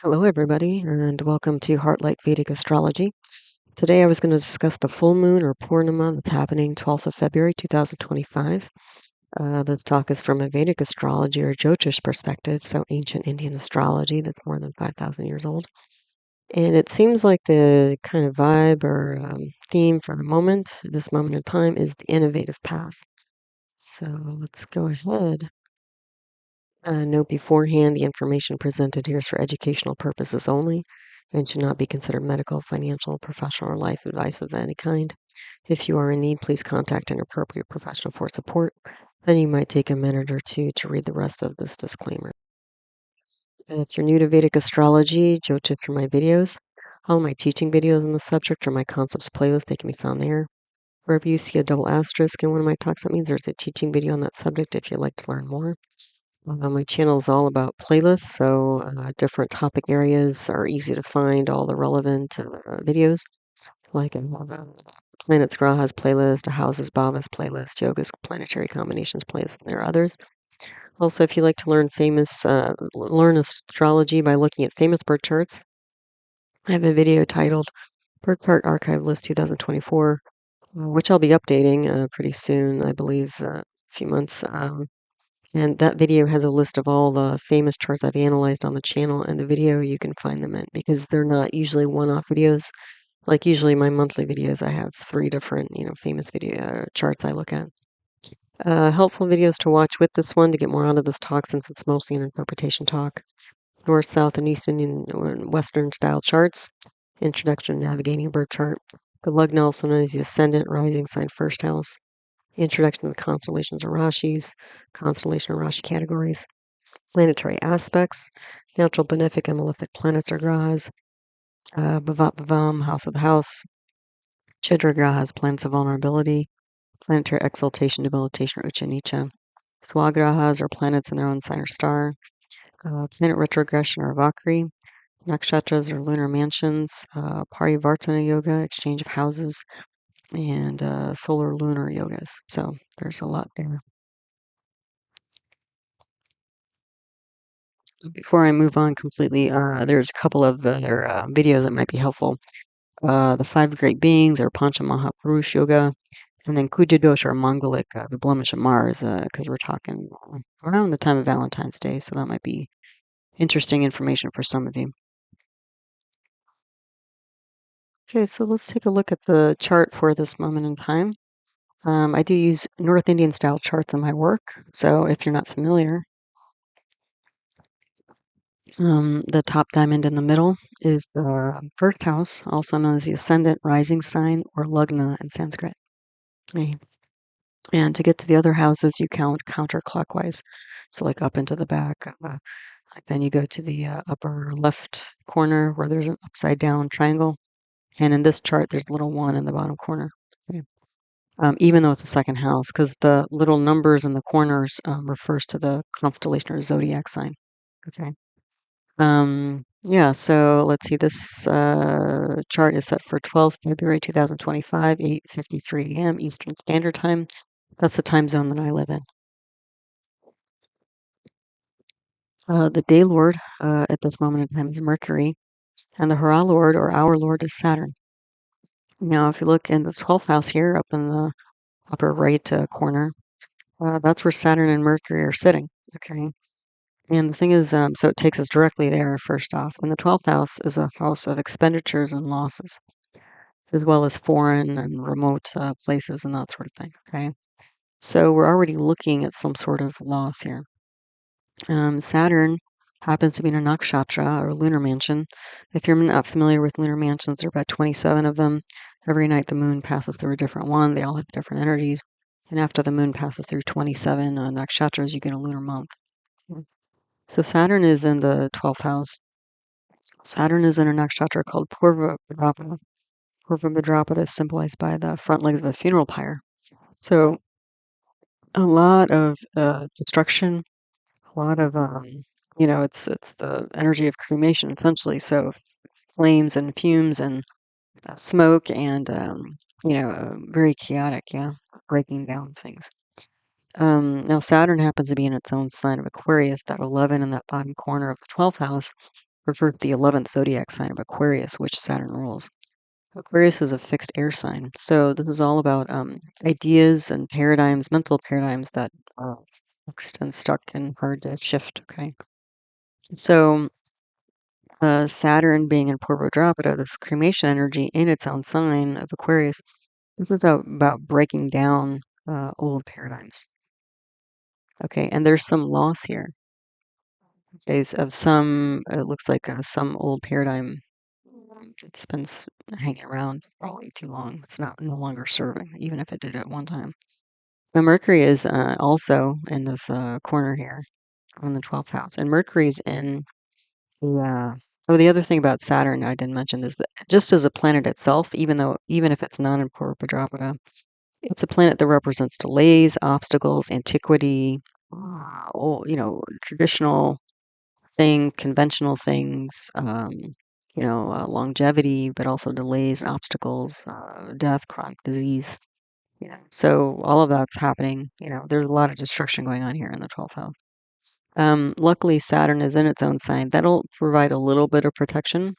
Hello, everybody, and welcome to Heartlight Vedic Astrology. Today, I was going to discuss the full moon or Purnima that's happening 12th of February 2025. This talk is from a Vedic astrology or Jyotish perspective, so ancient Indian astrology that's more than 5,000 years old. And it seems like the kind of vibe or theme for the moment, this moment in time, is the innovative path. So let's go ahead. Note beforehand, the information presented here is for educational purposes only and should not be considered medical, financial, professional, or life advice of any kind. If you are in need, please contact an appropriate professional for support. Then you might take a minute or two to read the rest of this disclaimer. If you're new to Vedic astrology, go check through my videos. All my teaching videos on the subject are my concepts playlist. They can be found there. Wherever you see a double asterisk in one of my talks, that means there's a teaching video on that subject if you'd like to learn more. My channel is all about playlists, so different topic areas are easy to find all the relevant videos. Like I have a planets grahas playlist, a houses bhavas playlist, yoga's planetary combinations playlist, and there are others. Also, if you like to learn astrology by looking at famous birth charts, I have a video titled Birth Chart Archive List 2024, which I'll be updating pretty soon, I believe, a few months. And that video has a list of all the famous charts I've analyzed on the channel, and the video you can find them in because they're not usually one-off videos. Like usually my monthly videos, I have 3 different, famous video charts I look at. Helpful videos to watch with this one to get more out of this talk since it's mostly an interpretation talk. North, South, and East Indian Western style charts. Introduction to navigating a birth chart. The lugna, also known as the ascendant, rising sign, first house. Introduction to the constellations or rashis, constellation or rashi categories, planetary aspects, natural benefic and malefic planets or grahas, bhavat bhavam, house of the house, chidra grahas, planets of vulnerability, planetary exaltation, debilitation, or uccha nicca, swagrahas or planets in their own sign or star, planet retrogression or vakri, nakshatras or lunar mansions, parivartana yoga, exchange of houses, and solar lunar yogas. So there's a lot there. Before I move on completely, there's a couple of other videos that might be helpful. The Five Great Beings, or Pancha Mahapurush Yoga, and then Kuja Dosh, or Mongolic, the blemish of Mars, because we're talking around the time of Valentine's Day, so that might be interesting information for some of you. Okay, so let's take a look at the chart for this moment in time. I do use North Indian style charts in my work, so if you're not familiar, the top diamond in the middle is the first house, also known as the ascendant, rising sign, or lugna in Sanskrit. Okay. And to get to the other houses, you count counterclockwise. So, like up into the back. Then you go to the upper left corner where there's an upside down triangle. And in this chart, there's a little 1 in the bottom corner. Okay. Even though it's a second house, because the little numbers in the corners refers to the constellation or zodiac sign. Okay. Yeah, so let's see. This chart is set for 12th February 2025, 8:53 a.m. Eastern Standard Time. That's the time zone that I live in. The day lord at this moment in time is Mercury, and the Hara lord or our lord is Saturn. Now, if you look in the 12th house here, up in the upper right corner, that's where Saturn and Mercury are sitting. Okay. And the thing is, so it takes us directly there first off. And the 12th house is a house of expenditures and losses, as well as foreign and remote places and that sort of thing. Okay. So we're already looking at some sort of loss here. Saturn happens to be in a nakshatra or lunar mansion. If you're not familiar with lunar mansions, there are about 27 of them. Every night the moon passes through a different one. They all have different energies. And after the moon passes through 27 nakshatras, you get a lunar month. So Saturn is in the 12th house. Saturn is in a nakshatra called Purva Bhadrapada. Purva Bhadrapada is symbolized by the front legs of a funeral pyre. So a lot of destruction, a lot of it's the energy of cremation essentially. So flames and fumes and smoke and very chaotic, yeah, breaking down things. Now Saturn happens to be in its own sign of Aquarius, that 11 in that bottom corner of the 12th house, refers to the 11th zodiac sign of Aquarius, which Saturn rules. Aquarius is a fixed air sign, so this is all about ideas and paradigms, mental paradigms that are fixed and stuck and hard to shift. Okay, so Saturn being in Purvadrakata, this cremation energy in its own sign of Aquarius, this is about breaking down old paradigms. Okay, and there's some loss here. Is of some, it looks like some old paradigm that's been hanging around probably too long. It's not no longer serving, even if it did at one time. Now, Mercury is also in this corner here on the 12th house, and Mercury's in the. Oh, the other thing about Saturn I didn't mention is that just as a planet itself, even if it's not in Purvadrakata, it's a planet that represents delays, obstacles, antiquity, traditional conventional things, longevity, but also delays, obstacles, death, chronic disease. So all of that's happening. There's a lot of destruction going on here in the 12th house. Luckily, Saturn is in its own sign. That'll provide a little bit of protection,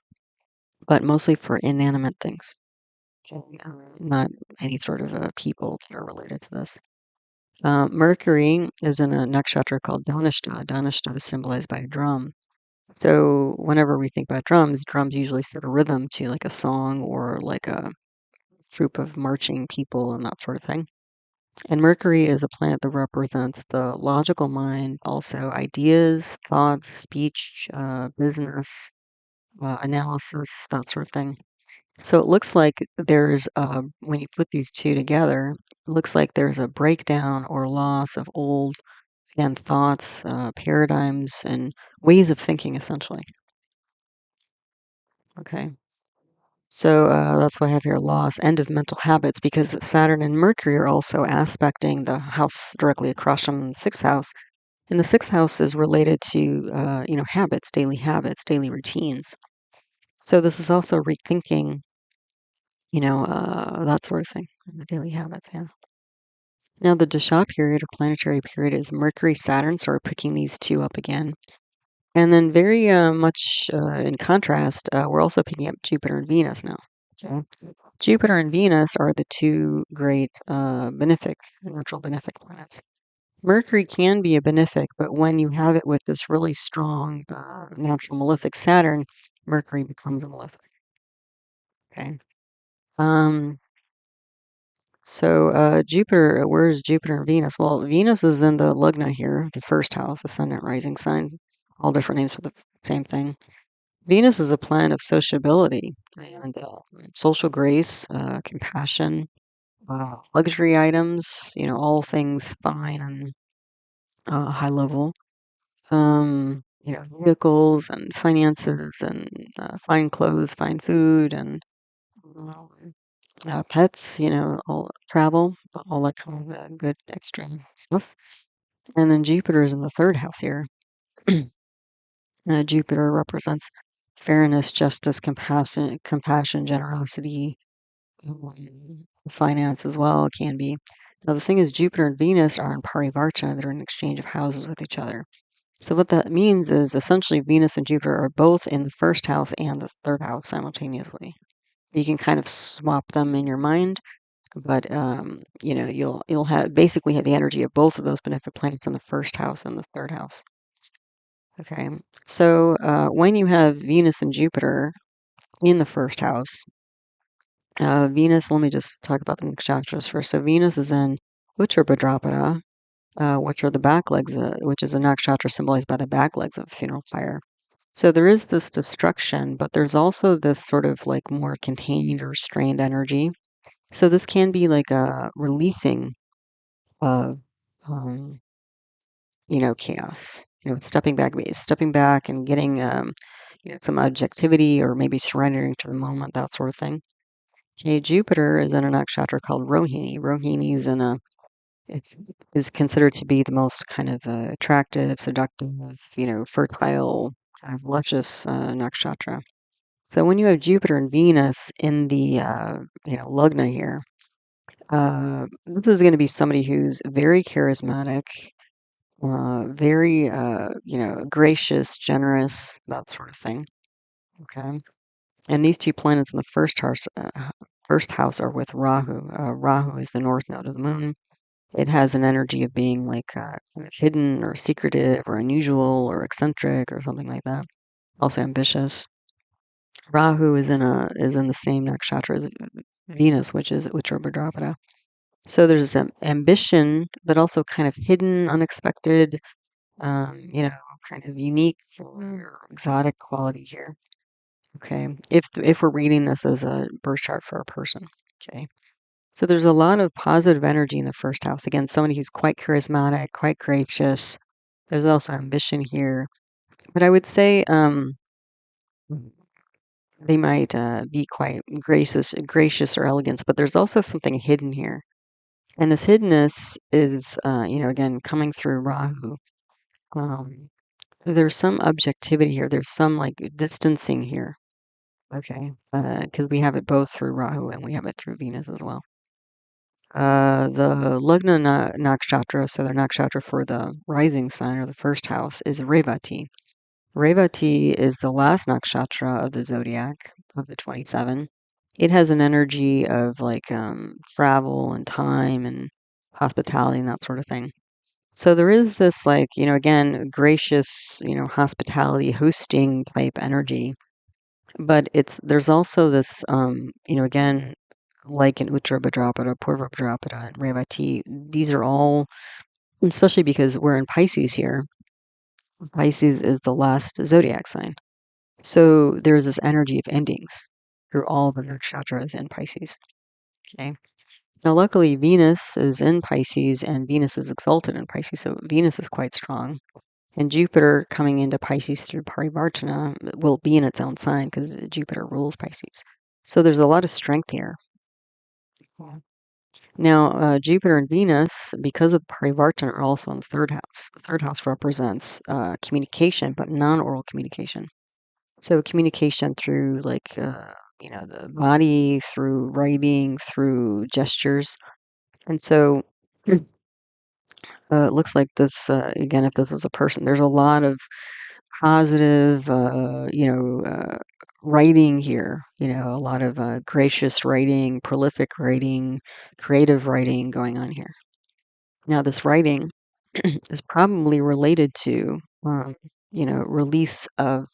but mostly for inanimate things. Okay, not any sort of people that are related to this. Mercury is in a nakshatra called Dhanishta. Dhanishta is symbolized by a drum. So whenever we think about drums usually set a rhythm to like a song or like a troop of marching people and that sort of thing. And Mercury is a planet that represents the logical mind, also ideas, thoughts, speech, business, analysis, that sort of thing. So it looks like there's, when you put these two together, it looks like there's a breakdown or loss of old, again, thoughts, paradigms, and ways of thinking, essentially. Okay. So that's why I have here loss, end of mental habits, because Saturn and Mercury are also aspecting the house directly across from the sixth house. And the sixth house is related to, habits, daily routines. So this is also rethinking, that sort of thing, the daily habits, yeah. Now the Dasha period or planetary period is Mercury, Saturn, so we're picking these two up again. And then very much in contrast, we're also picking up Jupiter and Venus now. Okay. Jupiter and Venus are the two great benefic, natural benefic planets. Mercury can be a benefic, but when you have it with this really strong natural malefic Saturn, Mercury becomes a malefic. Okay. So Jupiter, where's Jupiter and Venus? Well, Venus is in the Lugna here, the first house, ascendant rising sign, all different names for the same thing. Venus is a planet of sociability and social grace, compassion, luxury items, all things fine and high level. Vehicles and finances and fine clothes, fine food, and pets, all travel, all that kind of good extra stuff. And then Jupiter is in the third house here. Jupiter represents fairness, justice, compassion, generosity, finance as well. It can be. Now, the thing is, Jupiter and Venus are in parivartana, they're in exchange of houses with each other. So, what that means is essentially Venus and Jupiter are both in the first house and the third house simultaneously. You can kind of swap them in your mind, but you'll basically have the energy of both of those benefic planets in the first house and the third house. Okay, so when you have Venus and Jupiter in the first house, Venus, let me just talk about the nakshatras first. So Venus is in Uttara, which are the back legs, which is a nakshatra symbolized by the back legs of funeral pyre. So there is this destruction, but there's also this sort of like more contained or restrained energy. So this can be like a releasing of, chaos. Stepping back and getting, some objectivity or maybe surrendering to the moment, that sort of thing. Okay, Jupiter is in a nakshatra called Rohini. Rohini is considered to be the most kind of attractive, seductive, fertile, kind of luscious nakshatra. So when you have Jupiter and Venus in the Lugna here, this is going to be somebody who's very charismatic, very gracious, generous, that sort of thing. Okay. And these two planets in the first house are with Rahu. Rahu is the north node of the moon. It has an energy of being like kind of hidden or secretive or unusual or eccentric or something like that. Also ambitious. Rahu is in the same nakshatra as Venus, which is Uttara. So there's ambition, but also kind of hidden, unexpected, kind of unique or exotic quality here. Okay, if we're reading this as a birth chart for a person. Okay, so there's a lot of positive energy in the first house. Again, somebody who's quite charismatic, quite gracious. There's also ambition here, but I would say they might be quite gracious or elegant. But there's also something hidden here, and this hiddenness is, again coming through Rahu. Um, there's some objectivity here. There's some like distancing here. Okay, because we have it both through Rahu and we have it through Venus as well. The Lagna nakshatra, so the nakshatra for the rising sign or the first house, is Revati. Revati is the last nakshatra of the zodiac of the 27. It has an energy of like travel and time and hospitality and that sort of thing. So there is this like, again, gracious, hospitality, hosting type energy, but there's also this, again, like in Uttara Bhadrapada, Purva Bhadrapada, and Revati, these are all, especially because we're in Pisces here. Pisces is the last zodiac sign. So there's this energy of endings through all the nakshatras in Pisces. Okay. Now, luckily, Venus is in Pisces and Venus is exalted in Pisces, so Venus is quite strong. And Jupiter coming into Pisces through parivartana will be in its own sign because Jupiter rules Pisces. So there's a lot of strength here. Yeah. Now, Jupiter and Venus, because of parivartana, are also in the third house. The third house represents communication, but non-oral communication. So communication through like, the body, through writing, through gestures. And so it looks like this, again, if this is a person, there's a lot of positive, writing here, a lot of gracious writing, prolific writing, creative writing going on here. Now, this writing is probably related to, release of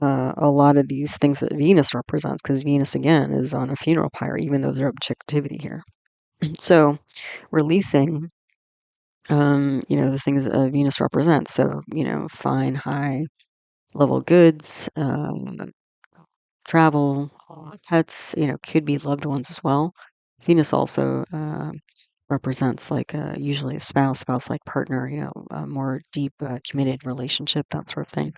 a lot of these things that Venus represents, because Venus, again, is on a funeral pyre, even though there's objectivity here. So, releasing, the things Venus represents. So, fine, high level goods, travel, pets, could be loved ones as well. Venus also represents like usually a spouse-like partner, a more deep, committed relationship, that sort of thing.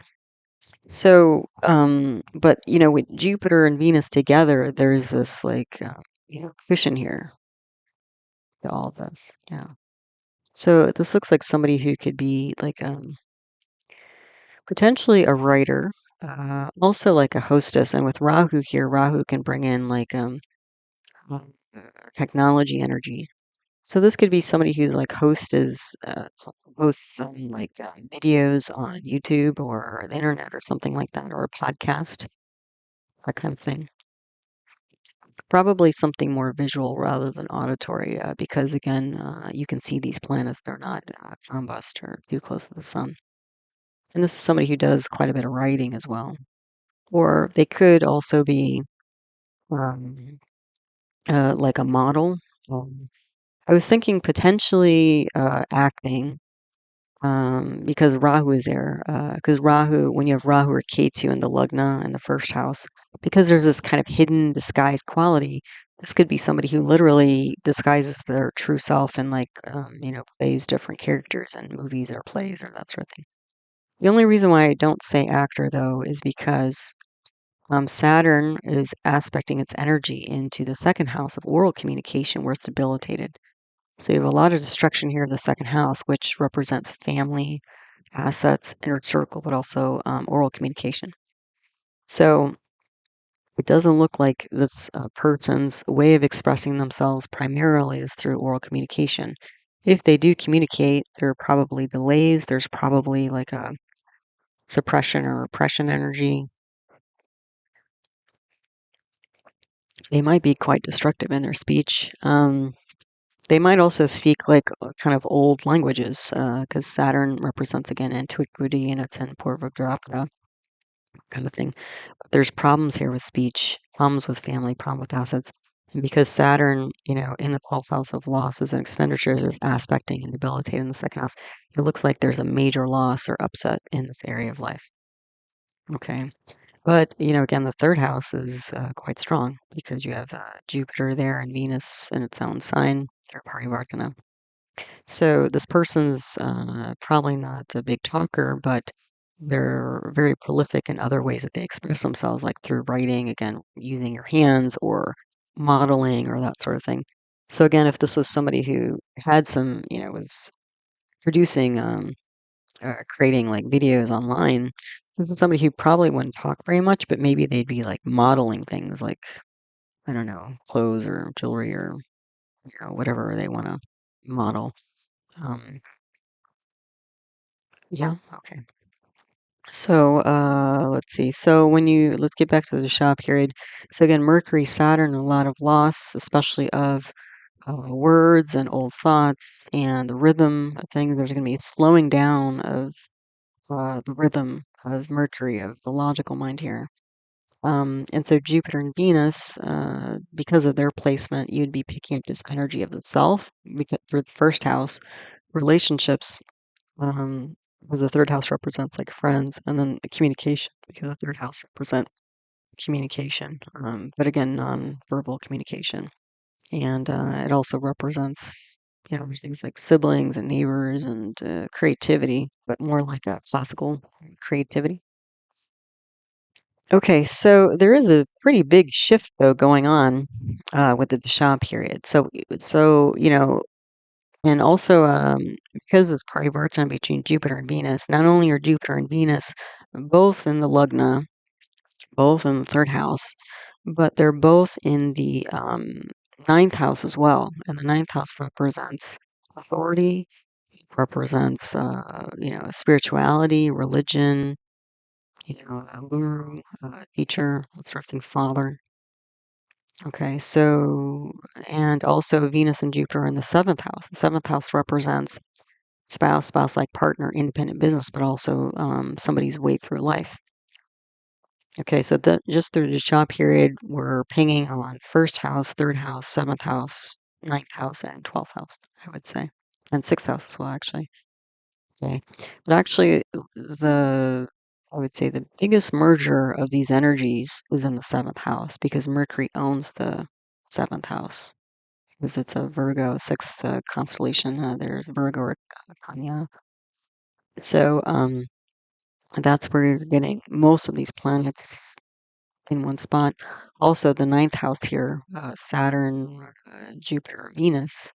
So, but with Jupiter and Venus together, there's this like, cushion here to all this. Yeah. So this looks like somebody who could be like potentially a writer, also like a hostess. And with Rahu here, Rahu can bring in like uh, technology energy. So this could be somebody who's like hosts like videos on YouTube or the internet or something like that, or a podcast, that kind of thing. Probably something more visual rather than auditory, because again, you can see these planets; they're not combust or too close to the sun. And this is somebody who does quite a bit of writing as well. Or they could also be um, like a model. Um, I was thinking potentially acting, because Rahu is there. Because Rahu, when you have Rahu or Ketu in the Lagna in the first house, because there's this kind of hidden disguised quality, this could be somebody who literally disguises their true self and like, plays different characters in movies or plays or that sort of thing. The only reason why I don't say actor though is because Saturn is aspecting its energy into the second house of oral communication, where it's debilitated. So you have a lot of destruction here of the second house, which represents family, assets, inner circle, but also oral communication. So it doesn't look like this person's way of expressing themselves primarily is through oral communication. If they do communicate, there are probably delays. There's probably like a suppression or repression energy. They might be quite destructive in their speech. They might also speak like kind of old languages, because Saturn represents again antiquity and it's in Purvadrapta kind of thing. There's problems here with speech, problems with family, problem with assets. And because Saturn, in the 12th house of losses and expenditures is aspecting and debilitating the second house, it looks like there's a major loss or upset in this area of life. Okay. But, again, the third house is quite strong because you have Jupiter there and Venus in its own sign. They're parivartana. So this person's probably not a big talker, but they're very prolific in other ways that they express themselves, like through writing, again, using your hands or modeling or that sort of thing. So again, if this was somebody who had some, was producing, creating like videos online, this is somebody who probably wouldn't talk very much, but maybe they'd be like modeling things like, I don't know, clothes or jewelry or, whatever they want to model. Um, yeah, okay. So, let's see. So let's get back to the Shah period. So again, Mercury, Saturn, a lot of loss, especially of words and old thoughts and the rhythm of things. There's going to be a slowing down of the rhythm of Mercury, of the logical mind here. And so Jupiter and Venus, because of their placement, you'd be picking up this energy of the self because through the first house, relationships, because the third house represents like friends, and then the communication, because the third house represent communication, but again, non-verbal communication. And it also represents, things like siblings and neighbors and creativity, but more like a classical creativity. Okay, so there is a pretty big shift though going on with the Dasha period. And also because it's parivartana between Jupiter and Venus. Not only are Jupiter and Venus both in the lugna, both in the third house, but they're both in the ninth house as well. And the ninth house represents authority, represents spirituality, religion, a guru, teacher, that sort of thing, father. Okay, so, and also Venus and Jupiter are in the seventh house. The seventh house represents spouse like partner, independent business, but also somebody's way through life. Okay, so just through the job period, we're pinging on first house, third house, seventh house, ninth house, and 12th house, I would say, and sixth house as well, actually. Okay, but actually, I would say the biggest merger of these energies is in the seventh house because Mercury owns the seventh house because it's a Virgo sixth constellation. There's Virgo or Kanya. So that's where you're getting most of these planets in one spot. Also, the ninth house here, Saturn, Jupiter, Venus,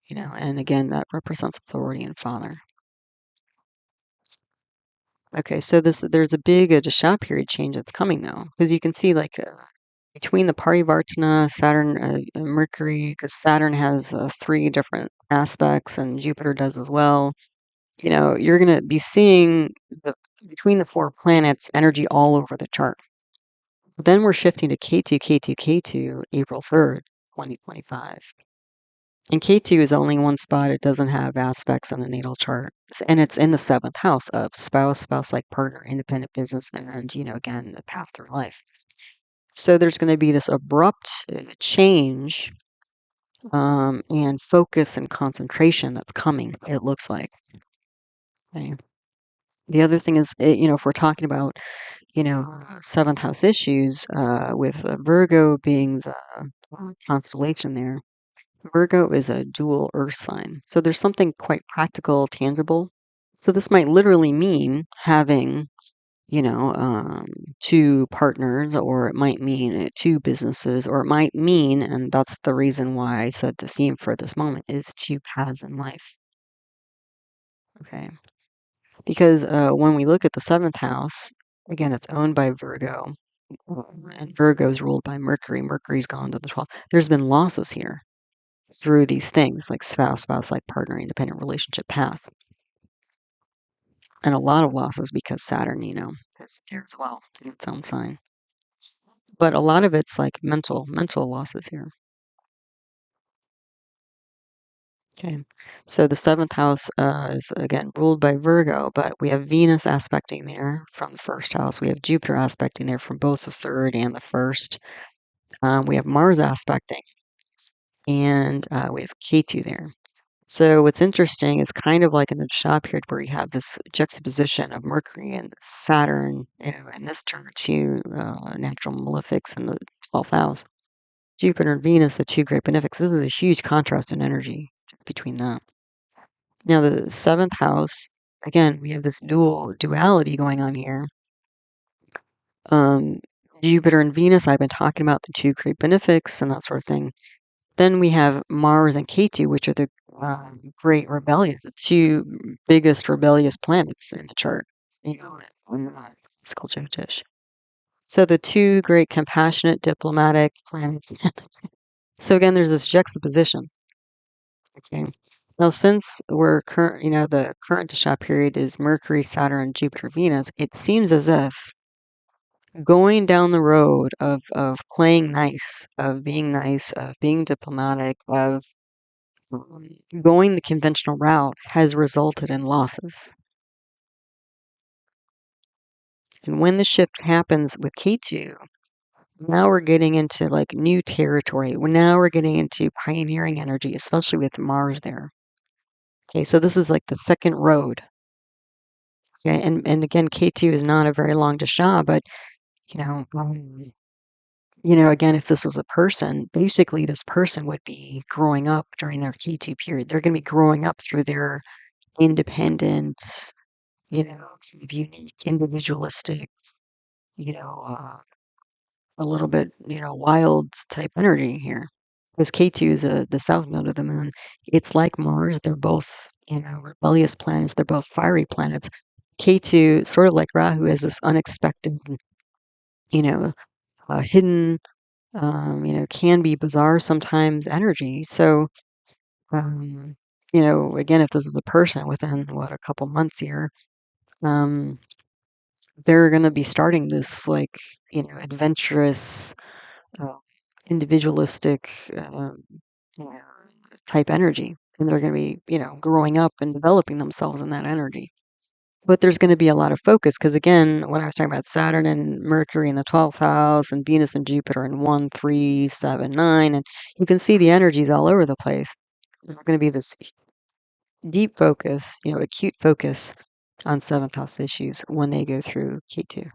and again, that represents authority and father. Okay, so there's a big Dasha period change that's coming though, because you can see like between the Parivartana, Saturn, Mercury, because Saturn has three different aspects and Jupiter does as well. You're going to be seeing between the four planets energy all over the chart. Then we're shifting to K2, K2, K2, April 3rd, 2025. And K2 is only one spot. It doesn't have aspects on the natal chart. And it's in the seventh house of spouse like partner, independent business, and, again, the path through life. So there's going to be this abrupt change and focus and concentration that's coming, it looks like. Okay. The other thing is, if we're talking about, seventh house issues, with Virgo being the constellation there, Virgo is a dual earth sign. So there's something quite practical, tangible. So this might literally mean having, two partners, or it might mean two businesses, or it might mean, and that's the reason why I said the theme for this moment is two paths in life. Okay. Because when we look at the seventh house, again, it's owned by Virgo, and Virgo is ruled by Mercury. Mercury's gone to the 12th. There's been losses here through these things like spouse like partner, independent relationship path. And a lot of losses because Saturn, is there as well in its own sign. but a lot of it's like mental losses here. Okay, so the seventh house is again ruled by Virgo, but we have Venus aspecting there from the first house. We have Jupiter aspecting there from both the third and the first. We have Mars aspecting, and we have Ketu there. So what's interesting is kind of like in the Shah period where you have this juxtaposition of Mercury and Saturn, in this turn two natural malefics in the 12th house. Jupiter and Venus, the two great benefics. This is a huge contrast in energy between them. Now the seventh house, again, we have this duality going on here. Um, Jupiter and Venus, I've been talking about the two great benefics and that sort of thing. Then we have Mars and Ketu, which are the great rebellions, the two biggest rebellious planets in the chart. It's called Jyotish. So the two great compassionate diplomatic planets. So again, there's this juxtaposition. Okay. Now, since we're current, the current Dasha period is Mercury, Saturn, Jupiter, Venus, it seems as if going down the road of playing nice, of being diplomatic, of going the conventional route has resulted in losses. And when the shift happens with K2, now we're getting into like new territory. Now we're getting into pioneering energy, especially with Mars there. Okay, so this is like the second road. Okay, and again, K2 is not a very long dasha, but you know, um, again, if this was a person, basically this person would be growing up during their K2 period. They're going to be growing up through their independent, kind of unique, individualistic, you know, uh, a little bit, wild type energy here. Because K2 is the south node of the moon. It's like Mars. They're both, rebellious planets. They're both fiery planets. K2, sort of like Rahu, is this unexpected, you know, hidden, can be bizarre sometimes energy. So, um, again, if this is a person within, what, a couple months here, um, they're going to be starting this, like, adventurous, uh, individualistic, you know, type energy. And they're going to be, growing up and developing themselves in that energy. But there's going to be a lot of focus because, again, when I was talking about Saturn and Mercury in the 12th house and Venus and Jupiter in 1, 3, 7, 9, and you can see the energies all over the place. There's going to be this deep focus, acute focus on 7th house issues when they go through K2.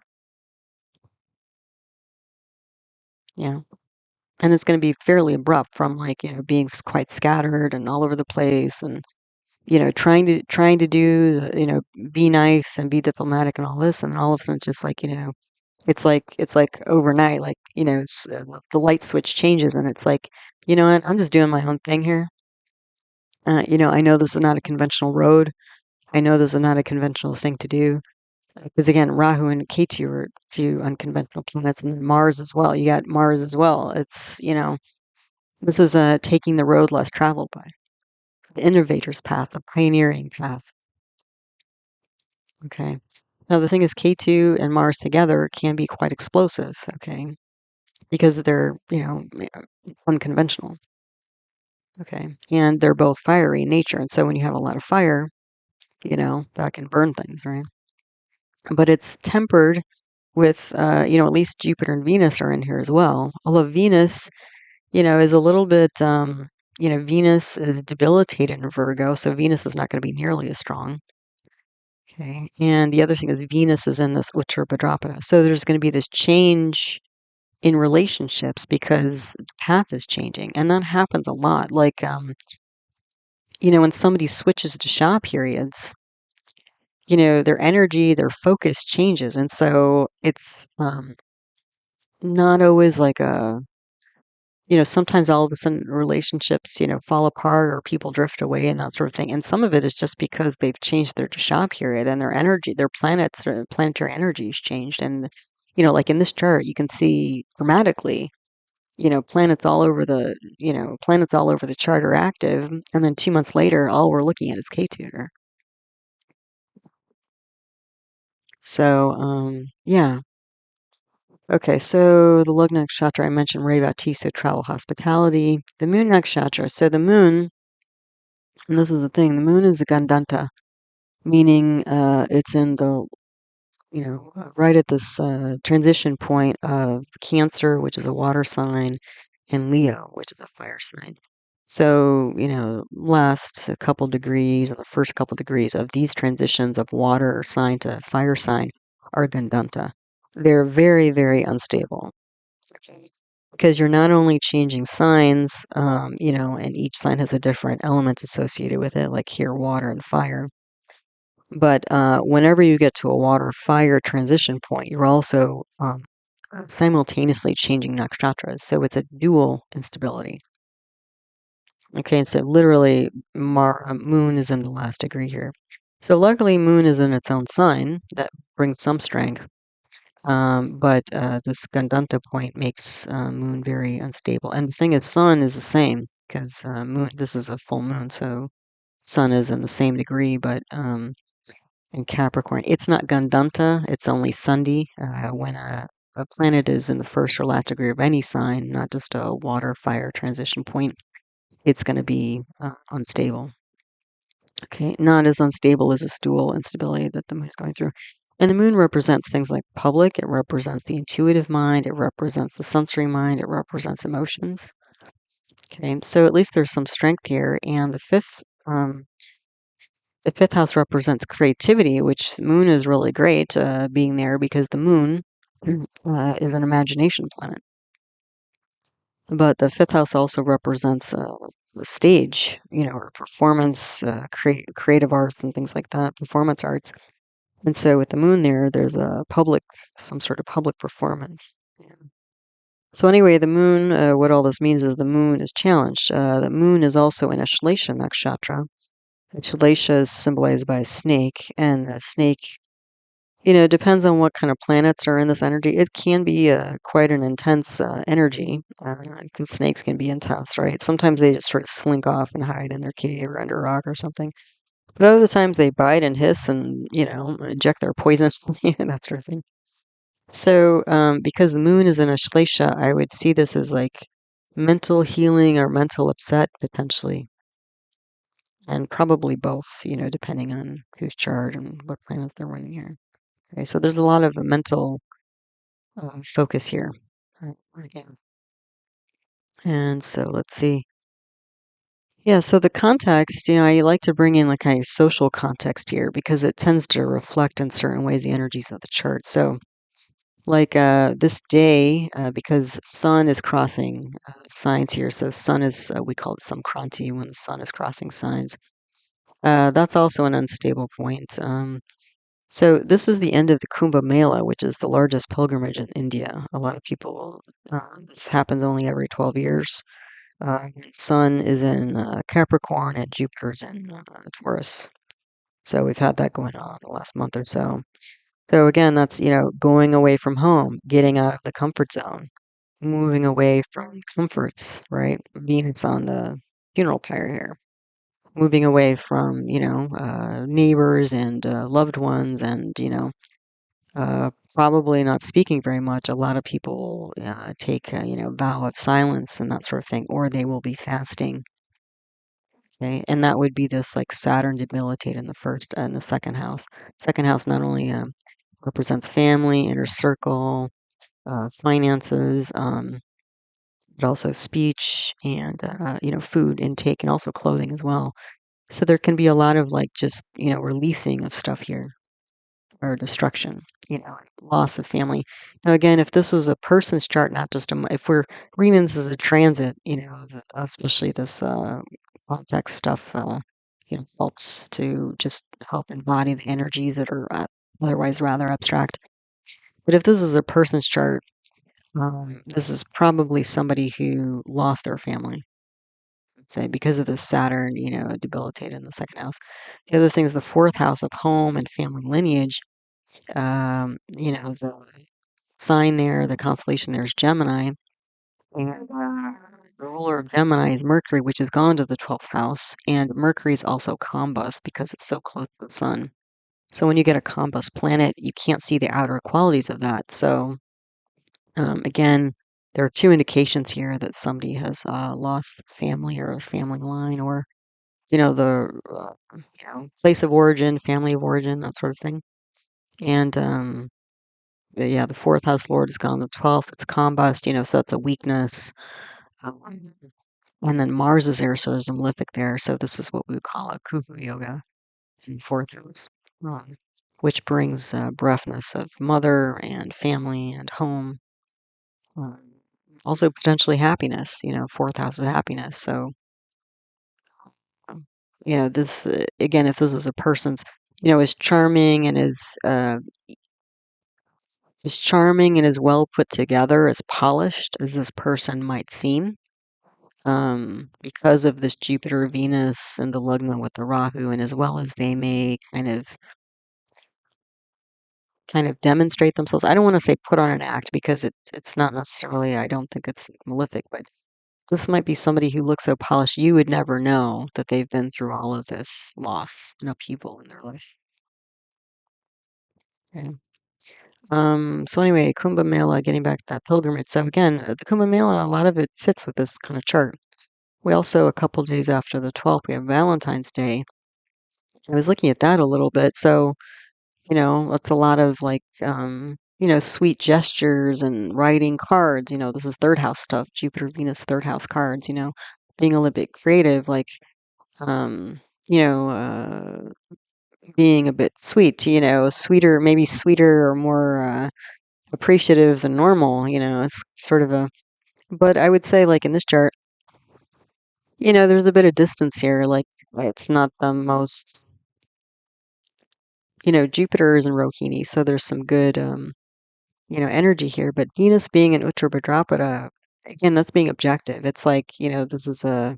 Yeah. And it's going to be fairly abrupt from like, being quite scattered and all over the place and trying to do be nice and be diplomatic and all this, and all of a sudden it's just like it's like overnight, like the light switch changes and it's like, you know what, I'm just doing my own thing here. I know this is not a conventional road. I know this is not a conventional thing to do because again, Rahu and Ketu are two unconventional planets, and then Mars as well. You got Mars as well. It's this is taking the road less traveled by, the innovator's path, the pioneering path. Okay. Now the thing is, K2 and Mars together can be quite explosive. Okay, because they're unconventional. Okay, and they're both fiery in nature, and so when you have a lot of fire, that can burn things, right? But it's tempered with, at least Jupiter and Venus are in here as well. Although Venus, is a little bit, Venus is debilitated in Virgo, so Venus is not going to be nearly as strong. Okay. And the other thing is Venus is in this uccha Bhadrapada. So there's going to be this change in relationships because the path is changing. And that happens a lot. Like, when somebody switches to Shah periods, their energy, their focus changes. And so it's not always like sometimes all of a sudden relationships, fall apart or people drift away and that sort of thing. And some of it is just because they've changed their Dasha period and their energy, their planets, their planetary energies changed. And, like in this chart, you can see dramatically, planets all over the chart are active. And then 2 months later, all we're looking at is K2. So, yeah. Okay, so the lug nakshatra I mentioned Revati, so travel hospitality. The moon nakshatra. So the moon, and this is the thing, the moon is a Gandanta, meaning it's in the, right at this transition point of Cancer, which is a water sign, and Leo, which is a fire sign. So, last couple degrees, or the first couple degrees of these transitions of water sign to fire sign are Gandanta. They're very, very unstable. Okay. Because you're not only changing signs, and each sign has a different element associated with it, like here, water and fire. But whenever you get to a water-fire transition point, you're also simultaneously changing nakshatras. So it's a dual instability. Okay, so literally, moon is in the last degree here. So luckily, moon is in its own sign that brings some strength. But this Gandanta point makes moon very unstable. And the thing is, sun is the same because moon. This is a full moon, so sun is in the same degree, but in Capricorn, it's not Gandanta. It's only Sundi. When a planet is in the first or last degree of any sign, not just a water fire transition point, it's going to be unstable. Okay, not as unstable as a dual instability that the moon is going through. And the moon represents things like public, it represents the intuitive mind, it represents the sensory mind, it represents emotions. Okay, so at least there's some strength here. And the fifth house represents creativity, which the moon is really great being there because the moon is an imagination planet. But the fifth house also represents the stage, or performance, creative arts and things like that, performance arts. And so with the moon there, there's some sort of public performance. Yeah. So anyway, the moon, what all this means is the moon is challenged. The moon is also in Aslesha nakshatra. Aslesha is symbolized by a snake, and the snake, depends on what kind of planets are in this energy. It can be quite an intense energy, because snakes can be intense, right? Sometimes they just sort of slink off and hide in their cave or under a rock or something. But other times they bite and hiss and, inject their poison, that sort of thing. So, because the moon is in Aslesha, I would see this as like mental healing or mental upset potentially, and probably both, depending on who's charged and what planets they're running here. Okay, so there's a lot of mental focus here. Yeah. And so let's see. Yeah, so the context, I like to bring in like a social context here because it tends to reflect in certain ways the energies of the chart. So, like this day, because sun is crossing signs here, so sun is, we call it samkranti when the sun is crossing signs. That's also an unstable point. So this is the end of the Kumbha Mela, which is the largest pilgrimage in India. A lot of people, this happens only every 12 years. Sun is in Capricorn and Jupiter's in Taurus. So we've had that going on the last month or so. So again, that's, going away from home, getting out of the comfort zone, moving away from comforts, right? Venus on the funeral pyre here. Moving away from, neighbors and loved ones and, probably not speaking very much. A lot of people take, vow of silence and that sort of thing, or they will be fasting. Okay, and that would be this like Saturn debilitate in the first and the second house. Second house not only represents family, inner circle, finances, but also speech and food intake and also clothing as well. So there can be a lot of like just releasing of stuff here or destruction, loss of family. Now again, if this was a person's chart, not just if we're reading this as a transit, especially this context stuff, helps to just help embody the energies that are otherwise rather abstract. But if this is a person's chart, this is probably somebody who lost their family, let's say, because of the Saturn, debilitated in the second house. The other thing is the fourth house of home and family lineage. The sign there, the constellation there is Gemini. And the ruler of Gemini is Mercury, which has gone to the 12th house. And Mercury is also combust because it's so close to the sun. So when you get a combust planet, you can't see the outer qualities of that. So Again, there are two indications here that somebody has lost family or a family line, or the place of origin, family of origin, that sort of thing. And yeah, the fourth house lord is gone. The 12th, it's combust, so that's a weakness. Um, and then Mars is there, so there's a malefic there. So this is what we would call a Kumbha yoga in fourth house, which brings breathness of mother and family and home. Um, Also potentially happiness, fourth house is happiness. So, um, this again, if this is a person's, is charming and is charming and is well put together, as polished as this person might seem, because of this Jupiter, Venus, and the Lugna with the Rahu, and as well as they may kind of demonstrate themselves. I don't want to say put on an act because it's not necessarily. I don't think it's malefic, but this might be somebody who looks so polished you would never know that they've been through all of this loss and upheaval in their life. Okay. So anyway, Kumbha Mela, getting back to that pilgrimage. So again, the Kumbha Mela, a lot of it fits with this kind of chart. We also, a couple days after the 12th, we have Valentine's Day. I was looking at that a little bit. So, it's a lot of like, sweet gestures and writing cards. This is third house stuff, Jupiter, Venus, third house cards, being a little bit creative, like, um, you know, uh, being a bit sweet, sweeter, maybe sweeter or more appreciative than normal, it's sort of but I would say, like in this chart, there's a bit of distance here. Like, it's not the most, Jupiter is in Rohini, so there's some good, energy here. But Venus being in Uttar again, that's being objective. It's like, this is a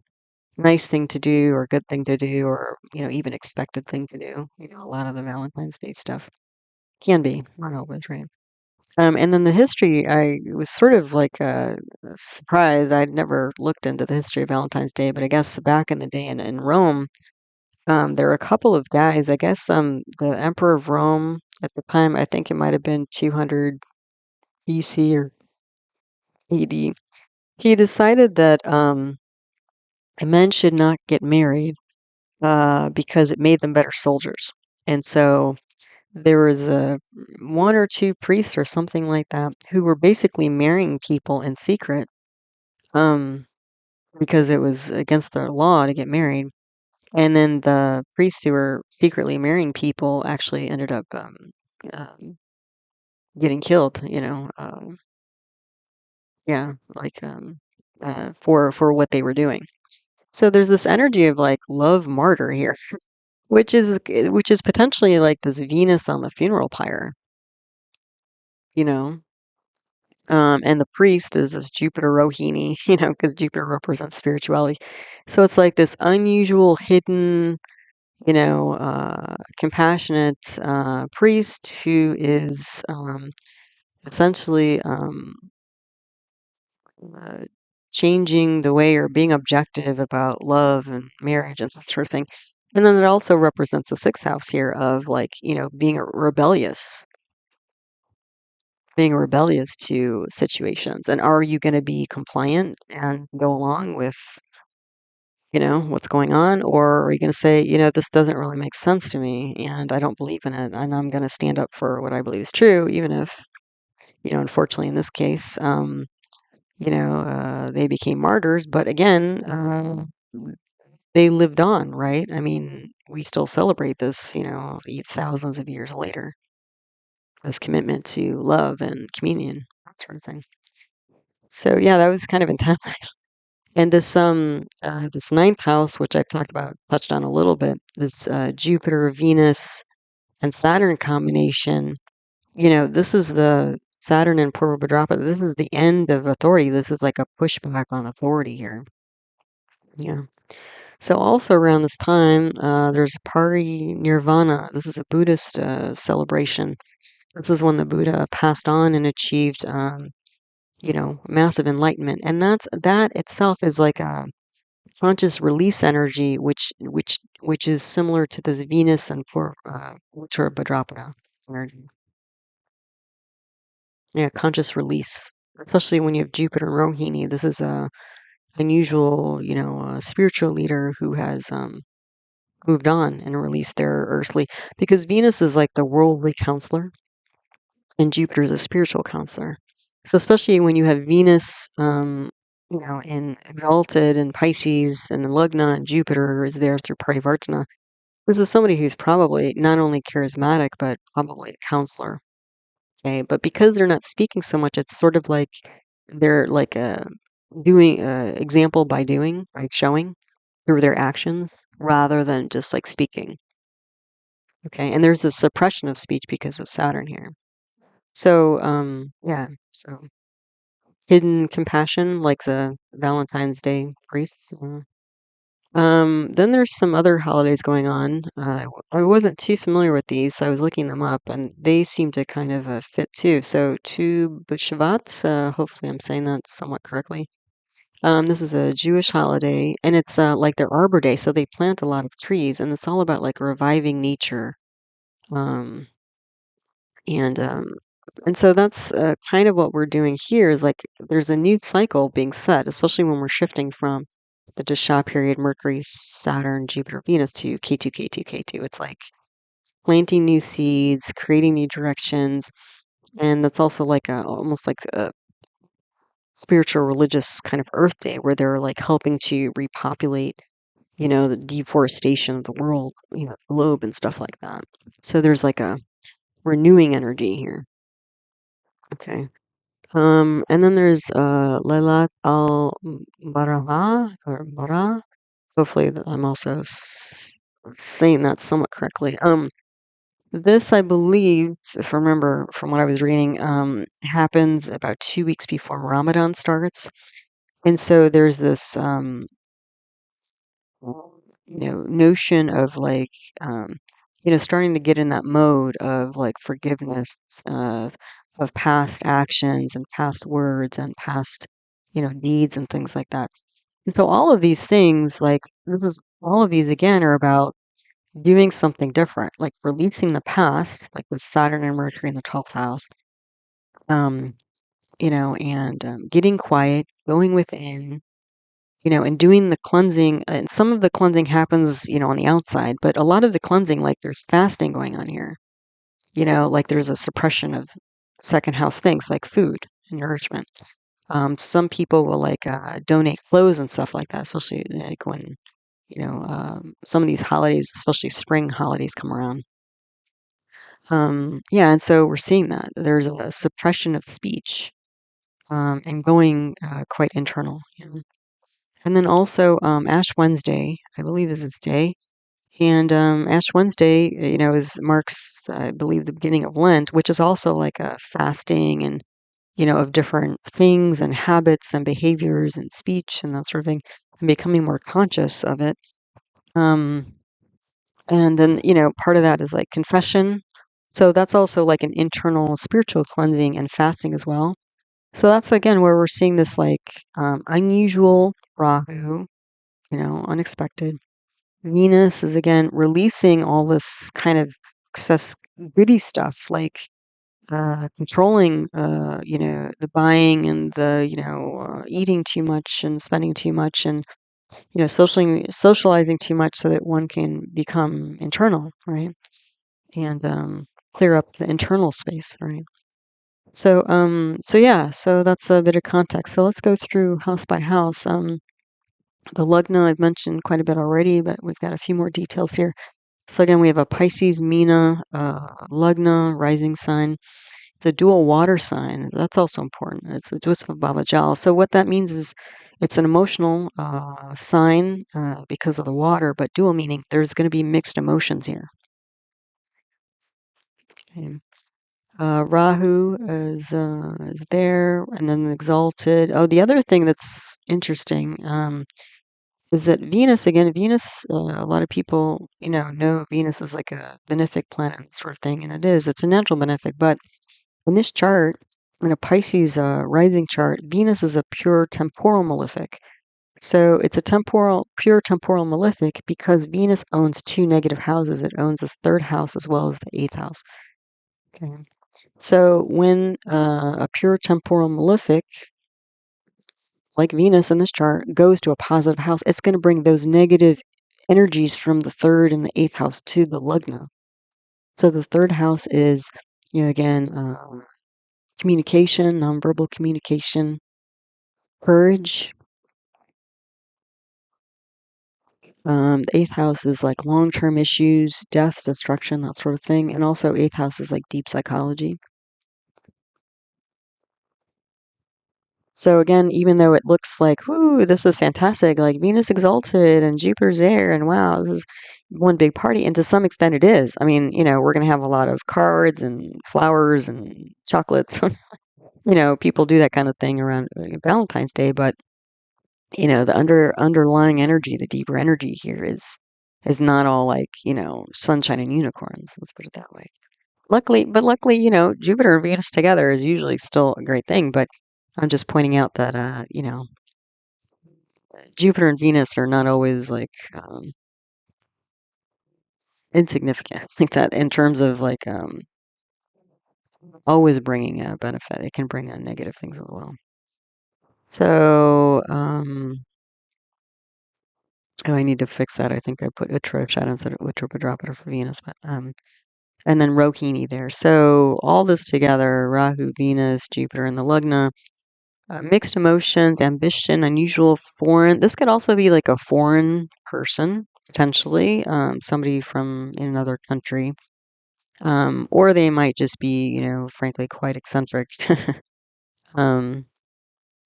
nice thing to do or good thing to do or, even expected thing to do. A lot of the Valentine's Day stuff can be, not always, right? And then the history, I was sort of like surprised. I'd never looked into the history of Valentine's Day, but I guess back in the day in Rome, there were a couple of guys. I guess the Emperor of Rome at the time, I think it might have been 200 BC or AD. He decided that men should not get married because it made them better soldiers. And so there was one or two priests or something like that who were basically marrying people in secret, um, because it was against their law to get married. And then the priests who were secretly marrying people actually ended up um, getting killed. Yeah, like for what they were doing. So there's this energy of like love martyr here, which is potentially like this Venus on the funeral pyre, you know. And the priest is this Jupiter Rohini, because Jupiter represents spirituality. So it's like this unusual, hidden, compassionate priest who is essentially uh, changing the way or being objective about love and marriage and that sort of thing. And then it also represents the sixth house here of like, being rebellious to situations. And are you going to be compliant and go along with, what's going on? Or are you going to say, this doesn't really make sense to me and I don't believe in it. And I'm going to stand up for what I believe is true, even if, unfortunately in this case, they became martyrs. But again, they lived on, right? I mean, we still celebrate this, thousands of years later, this commitment to love and communion, that sort of thing. So yeah, that was kind of intense. And this ninth house, which I've touched on a little bit, this Jupiter, Venus, and Saturn combination. This is the Saturn and Purva. This is the end of authority. This is like a pushback on authority here. Yeah. So also around this time, there's Parinirvana. This is a Buddhist celebration. This is when the Buddha passed on and achieved, massive enlightenment, and that itself is like a conscious release energy, which is similar to this Venus and Uttar energy. Yeah, conscious release. especially when you have Jupiter and Rohini. This is a unusual, spiritual leader who has moved on and released their earthly, because Venus is like the worldly counselor and Jupiter is a spiritual counselor. So especially when you have Venus, in exalted and Pisces and the Lugna and Jupiter is there through Parivartana. This is somebody who's probably not only charismatic, but probably a counselor. Okay. But because they're not speaking so much, it's sort of like they're like doing example by doing, right? Showing through their actions rather than just like speaking. Okay. And there's a suppression of speech because of Saturn here. So, yeah. So hidden compassion, like the Valentine's Day priests. Then there's some other holidays going on. I wasn't too familiar with these, so I was looking them up, and they seem to kind of fit too. So, Tu B'Shavat, hopefully I'm saying that somewhat correctly. This is a Jewish holiday, and it's like their Arbor Day, so they plant a lot of trees, and it's all about like reviving nature. Um, and um, and so that's kind of what we're doing here is like there's a new cycle being set, especially when we're shifting from the Dasha period, Mercury, Saturn, Jupiter, Venus to K2, K2, K2. It's like planting new seeds, creating new directions, and that's also like almost like a spiritual, religious kind of Earth Day where they're like helping to repopulate, the deforestation of the world, the globe and stuff like that. So there's like a renewing energy here. Okay. And then there's Lailat al-Bara'ah or Bara'ah. Hopefully I'm also saying that somewhat correctly. This, I believe, if I remember from what I was reading, happens about 2 weeks before Ramadan starts. And so there's this, notion of like, um, starting to get in that mode of like forgiveness of past actions and past words and past, deeds and things like that. And so all of these things, like all of these again are about doing something different, like releasing the past, like with Saturn and Mercury in the 12th house, um, and getting quiet, going within, and doing the cleansing. And some of the cleansing happens, on the outside, but a lot of the cleansing, like there's fasting going on here, like there's a suppression of second house things like food and nourishment. Some people will like donate clothes and stuff like that, especially like when, some of these holidays, especially spring holidays, come around. Yeah, and so we're seeing that there's a suppression of speech and going quite internal. And then also Ash Wednesday, I believe is its day. And Ash Wednesday, is marks, I believe, the beginning of Lent, which is also like a fasting and, of different things and habits and behaviors and speech and that sort of thing, and becoming more conscious of it. Um, and then, part of that is like confession. So that's also like an internal spiritual cleansing and fasting as well. So that's again where we're seeing this like unusual Rahu, unexpected. Venus is again releasing all this kind of excess goody stuff, like controlling, the buying and the, eating too much and spending too much and, socializing too much so that one can become internal, right? And clear up the internal space, right? So yeah, so that's a bit of context. So let's go through house by house. The Lugna I've mentioned quite a bit already, but we've got a few more details here. So again, we have a Pisces, Mina, Lugna, rising sign. It's a dual water sign. That's also important. It's a Dwisva Bhavajal. So what that means is it's an emotional sign because of the water, but dual meaning there's going to be mixed emotions here. Okay. Rahu is there, and then exalted. Oh, the other thing that's interesting is that Venus again. Venus, a lot of people know Venus is like a benefic planet sort of thing, and it is. It's a natural benefic, but in this chart, in a Pisces rising chart, Venus is a pure temporal malefic. So it's a pure temporal malefic because Venus owns two negative houses. It owns this third house as well as the eighth house. Okay. So when a pure temporal malefic, like Venus in this chart, goes to a positive house, it's going to bring those negative energies from the third and the eighth house to the lugna. So the third house is, again, communication, nonverbal communication, courage. The eighth house is like long-term issues, death, destruction, that sort of thing. And also eighth house is like deep psychology. So again, even though it looks like, whoo, this is fantastic, like Venus exalted and Jupiter's there, and wow, this is one big party. And to some extent it is. I mean, we're going to have a lot of cards and flowers and chocolates. People do that kind of thing around Valentine's Day, but the underlying energy, the deeper energy here is not all like, sunshine and unicorns. Let's put it that way. Luckily, Jupiter and Venus together is usually still a great thing, but I'm just pointing out that, Jupiter and Venus are not always like insignificant like that in terms of like always bringing a benefit. It can bring negative things as well. So, oh, I need to fix that. I think I put Uttara shadow instead of Uttara Bhadrapada for Venus, but and then Rohini there. So all this together, Rahu, Venus, Jupiter, and the Lugna. Mixed emotions, ambition, unusual foreign. This could also be like a foreign person, potentially, somebody from in another country. Or they might just be, frankly, quite eccentric. um,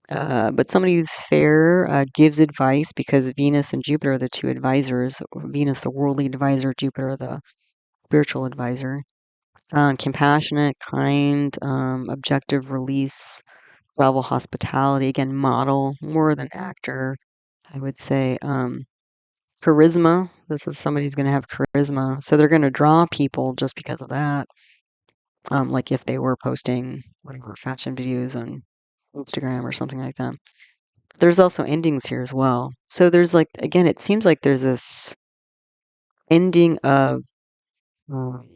but somebody who's fair gives advice because Venus and Jupiter are the two advisors. Venus, the worldly advisor, Jupiter, the spiritual advisor. Compassionate, kind, objective release, travel hospitality, again, model, more than actor, I would say. Charisma, this is somebody who's going to have charisma. So they're going to draw people just because of that. Like if they were posting whatever fashion videos on Instagram or something like that. There's also endings here as well. So there's like, again, it seems like there's this ending of, um,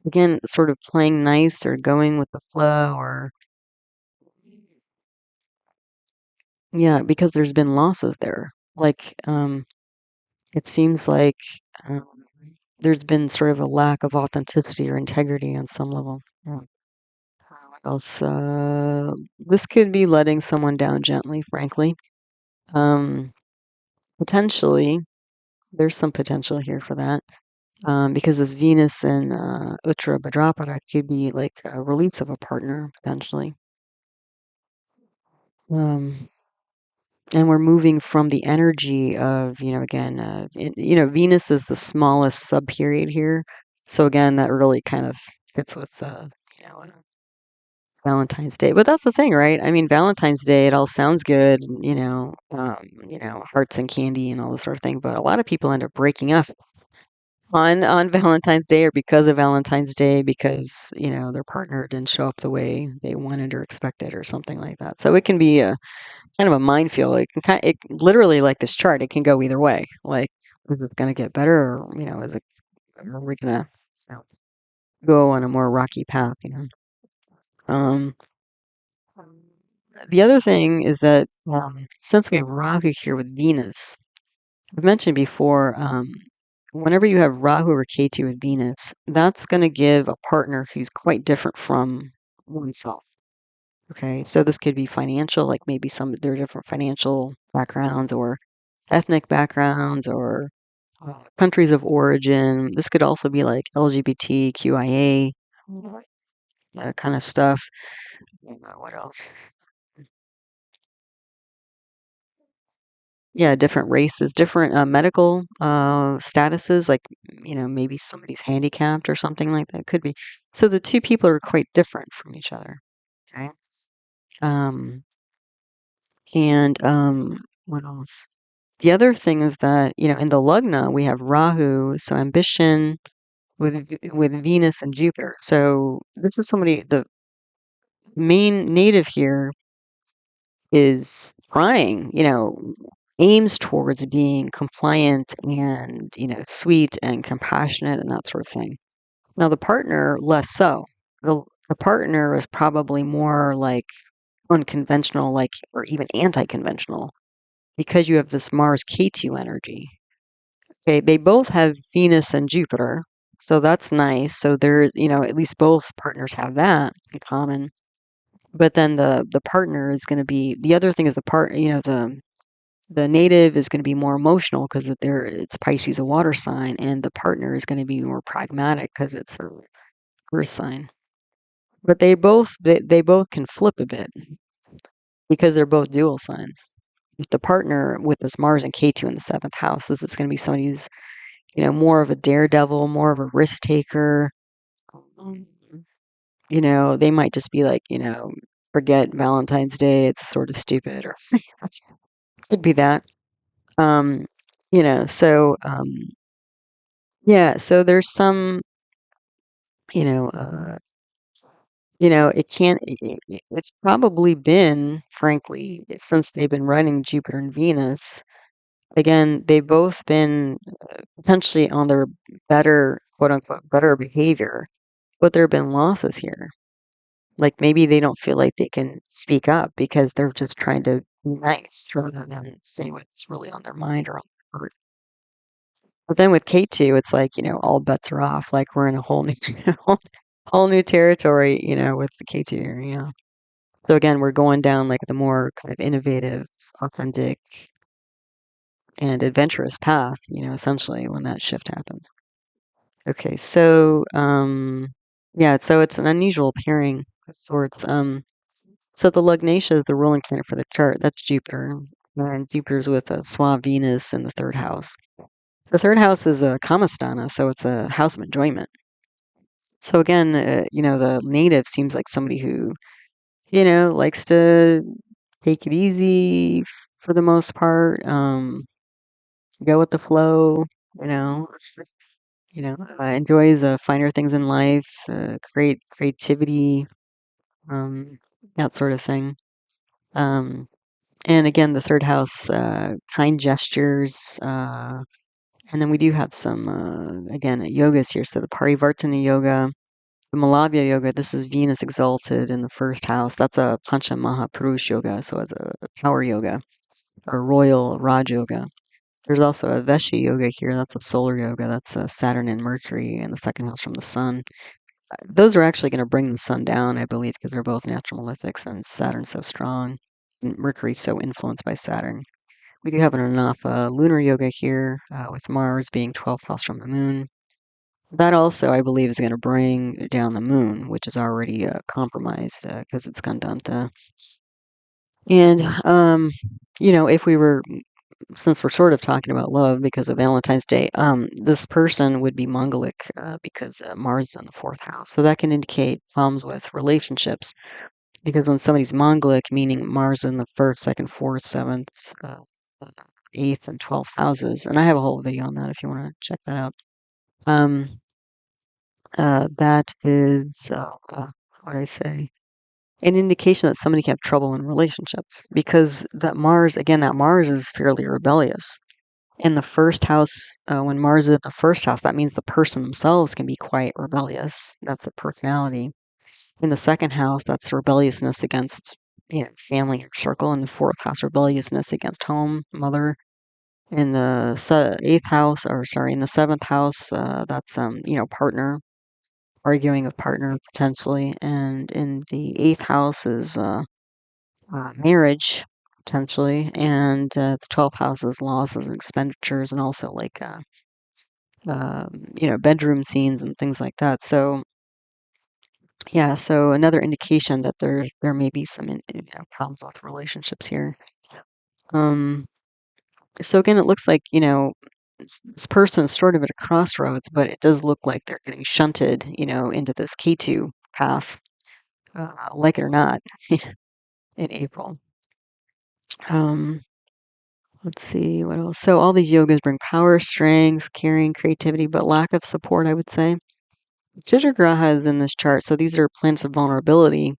again, sort of playing nice or going with the flow or, yeah, because there's been losses there. Like, it seems like um, there's been sort of a lack of authenticity or integrity on some level. Yeah. What else? This could be letting someone down gently, frankly. Um, Potentially, there's some potential here for that. Because this Venus and Uttara Bhadrapada could be like a release of a partner, potentially. Um, and we're moving from the energy of, again, Venus is the smallest sub-period here. So again, that really kind of fits with, Valentine's Day. But that's the thing, right? I mean, Valentine's Day, it all sounds good, hearts and candy and all this sort of thing. But a lot of people end up breaking up on Valentine's Day or because of Valentine's Day because, their partner didn't show up the way they wanted or expected or something like that. So it can be a kind of a minefield. It literally like this chart, it can go either way. Like, is it going to get better or, are we going to go on a more rocky path? Um, the other thing is that since we have Rahu here with Venus, I've mentioned before, whenever you have Rahu or Ketu with Venus, that's going to give a partner who's quite different from oneself. Okay, so this could be financial, like maybe there are different financial backgrounds or ethnic backgrounds or countries of origin. This could also be like LGBTQIA kind of stuff. What else? Yeah, different races, different medical statuses, like, maybe somebody's handicapped or something like that. Could be. So the two people are quite different from each other. Okay. Um, and what else? The other thing is that, in the Lugna, we have Rahu, so ambition with Venus and Jupiter. So this is somebody, the main native here is trying, aims towards being compliant and, sweet and compassionate and that sort of thing. Now the partner, less so. The partner is probably more like unconventional, like, or even anti-conventional, because you have this Mars K2 energy. Okay, they both have Venus and Jupiter, so that's nice. So they're, at least both partners have that in common. But then the partner is going to be the other thing is the native is going to be more emotional because it's Pisces, a water sign, and the partner is going to be more pragmatic because it's a earth sign. But they both can flip a bit because they're both dual signs. With the partner with this Mars and K2 in the seventh house, this is going to be somebody who's, more of a daredevil, more of a risk taker. Um, they might just be like, forget Valentine's Day, it's sort of stupid, or could be that. Um, so yeah, so there's some, you know, uh, it can't. It's probably been, frankly, since they've been running Jupiter and Venus. Again, they've both been potentially on their better, quote unquote, better behavior, but there have been losses here. Like maybe they don't feel like they can speak up because they're just trying to be nice rather than say what's really on their mind or on their heart. But then with K2, it's like, all bets are off. Like we're in a whole new, whole new territory, with the K2 area. So again, we're going down like the more kind of innovative, authentic, and adventurous path, essentially when that shift happens. Okay, so yeah, so it's an unusual pairing of sorts. So the Lugnatia is the ruling planet for the chart. That's Jupiter. And Jupiter's with a Swa Venus in the third house. The third house is a Kamasthana, so it's a house of enjoyment. So again, the native seems like somebody who, likes to take it easy for the most part, go with the flow, you know, enjoys finer things in life, creativity, um, that sort of thing. Um, and again, the third house, kind gestures, and then we do have some, again, yogas here. So the Parivartana yoga, the Malavya yoga, this is Venus exalted in the first house. That's a Pancha Mahapurush yoga, so it's a power yoga, or royal Raj yoga. There's also a Veshi yoga here. That's a solar yoga. That's Saturn and Mercury in the second house from the sun. Those are actually going to bring the sun down, I believe, because they're both natural malefics and Saturn's so strong. And Mercury's so influenced by Saturn. We do have an enough lunar yoga here with Mars being 12th house from the moon. That also, I believe, is going to bring down the moon, which is already compromised because it's Gandanta. And, if we were, since we're sort of talking about love because of Valentine's Day, this person would be Mongolic because Mars is in the fourth house. So that can indicate problems with relationships because when somebody's Mongolic, meaning Mars in the first, second, fourth, seventh, uh, eighth, and 12th houses, and I have a whole video on that if you want to check that out. Um, that is, what do I say? An indication that somebody can have trouble in relationships because that Mars is fairly rebellious. In the first house, when Mars is in the first house, that means the person themselves can be quite rebellious. That's the personality. In the second house, that's rebelliousness against, family or circle. In the fourth house, rebelliousness against home, mother. In the eighth house, or sorry, in the seventh house, that's partner, arguing with partner potentially. And in the eighth house is marriage potentially, and the 12th house is losses and expenditures, and also like bedroom scenes and things like that. So yeah, so another indication that there may be some problems with relationships here. Um, so again, it looks like this person is sort of at a crossroads, but it does look like they're getting shunted, into this K2 path, like it or not, in April. Um, let's see what else. So all these yogas bring power, strength, caring, creativity, but lack of support, I would say. Chidra graha is in this chart, so these are planets of vulnerability.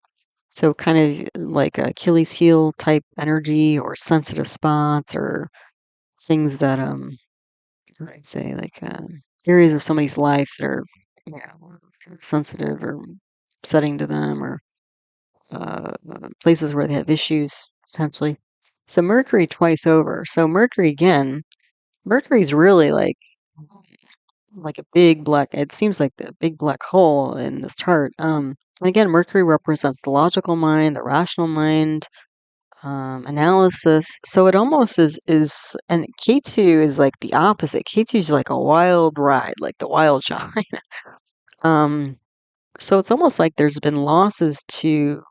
So kind of like Achilles heel type energy or sensitive spots or things that I'd say like areas of somebody's life that are sensitive or upsetting to them, or places where they have issues, essentially. So Mercury twice over. So Mercury again, Mercury's really like a big black, it seems like the big black hole in this chart. And again, Mercury represents the logical mind, the rational mind, analysis. So it almost is, and K2 is like the opposite. K2 is like a wild ride, like the wild child. um, so it's almost like there's been losses to,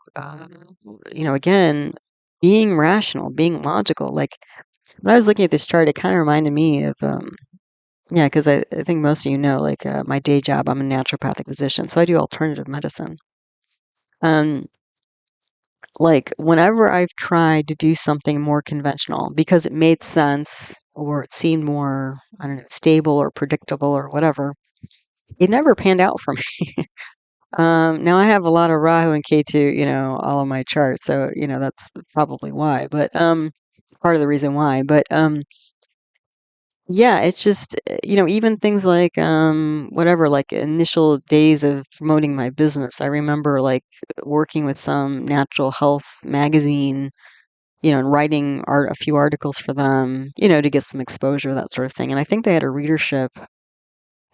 again, being rational, being logical. Like when I was looking at this chart, it kind of reminded me of, yeah, because I think most of you know, like my day job, I'm a naturopathic physician, so I do alternative medicine. Um, like whenever I've tried to do something more conventional because it made sense or it seemed more, I don't know, stable or predictable or whatever, it never panned out for me. Now I have a lot of Rahu and Ketu, all of my charts, so that's probably why. But part of the reason why. But yeah, it's just even things like whatever, like initial days of promoting my business. I remember like working with some natural health magazine, and writing a few articles for them, to get some exposure, that sort of thing. And I think they had a readership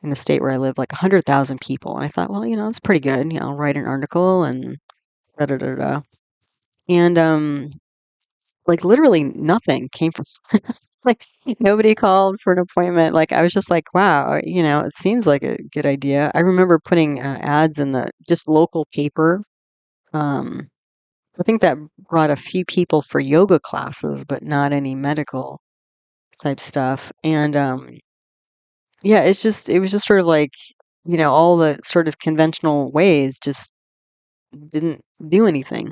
in the state where I live, like 100,000 people. And I thought, well, it's pretty good. I'll write an article and da da da da. And like literally nothing came from like nobody called for an appointment. Like I was just like, wow, it seems like a good idea. I remember putting ads in the just local paper. Um, I think that brought a few people for yoga classes, but not any medical type stuff. And yeah, it was just sort of like, all the sort of conventional ways just didn't do anything.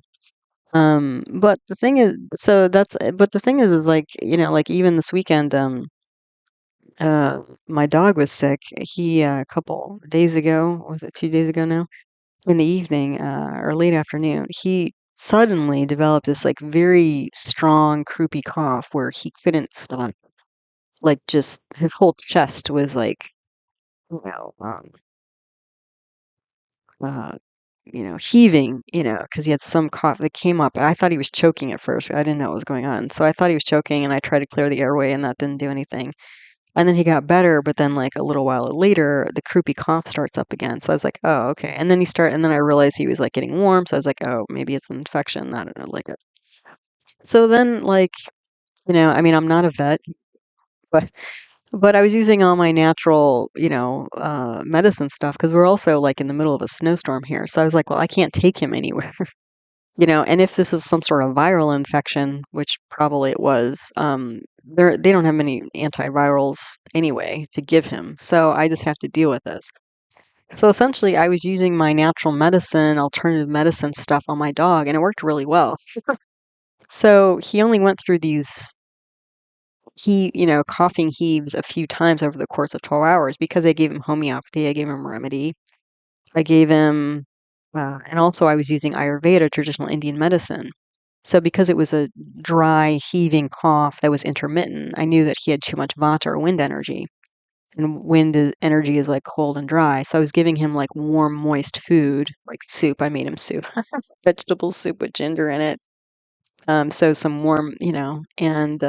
But the thing is, but the thing is like, like even this weekend, my dog was sick. He, a couple days ago, was it 2 days ago now? In the evening, or late afternoon, he suddenly developed this like very strong, croupy cough where he couldn't stop. Like just his whole chest was like, you know, um, uh, heaving, because he had some cough that came up. And I thought he was choking at first. I didn't know what was going on. So I thought he was choking and I tried to clear the airway and that didn't do anything. And then he got better, but then like a little while later, the croupy cough starts up again. So I was like, oh, okay. And then I realized he was like getting warm. So I was like, oh, maybe it's an infection. I don't know, like it. So then like, I mean, I'm not a vet, but I was using all my natural, medicine stuff because we're also like in the middle of a snowstorm here. So I was like, well, I can't take him anywhere, and if this is some sort of viral infection, which probably it was, they don't have many antivirals anyway to give him. So I just have to deal with this. So essentially, I was using my natural medicine, alternative medicine stuff on my dog, and it worked really well. So he only went through these coughing heaves a few times over the course of 12 hours because I gave him homeopathy, I gave him remedy, I gave him, and also I was using Ayurveda, traditional Indian medicine. So because it was a dry, heaving cough that was intermittent, I knew that he had too much vata or wind energy. And energy is like cold and dry. So I was giving him like warm, moist food, like soup. I made him soup, vegetable soup with ginger in it. So some warm, and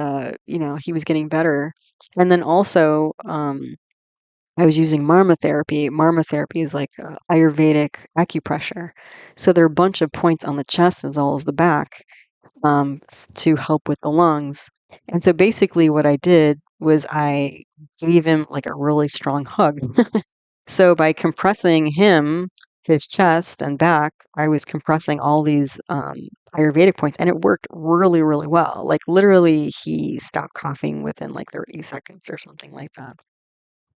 he was getting better. And then also, I was using marma therapy. Marma therapy is like Ayurvedic acupressure. So there are a bunch of points on the chest as well as the back, to help with the lungs. And so basically, what I did was I gave him like a really strong hug. So by compressing his chest and back, I was compressing all these Ayurvedic points, and it worked really, really well. Like literally, he stopped coughing within like 30 seconds or something like that.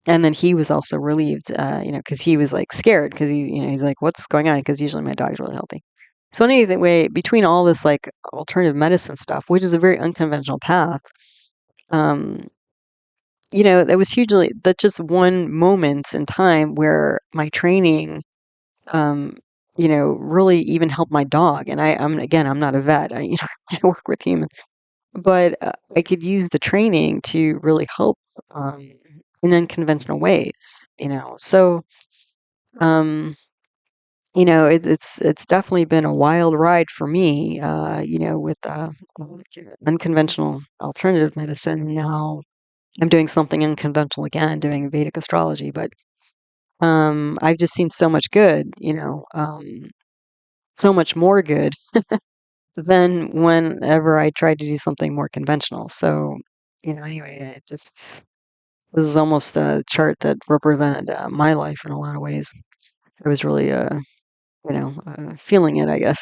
And then he was also relieved, because he was like scared because he's like, what's going on? Because usually my dog's really healthy. So anyway, between all this like alternative medicine stuff, which is a very unconventional path, um, that was hugely, that's just one moment in time where my training, um, really even helped my dog. And I'm not a vet. I work with humans, but I could use the training to really help, in unconventional ways, So, um, it's definitely been a wild ride for me, with unconventional alternative medicine. Now I'm doing something unconventional again, doing Vedic astrology, but I've just seen so much good, so much more good than whenever I tried to do something more conventional. So, anyway, this is almost a chart that represented my life in a lot of ways. I was really, feeling it, I guess.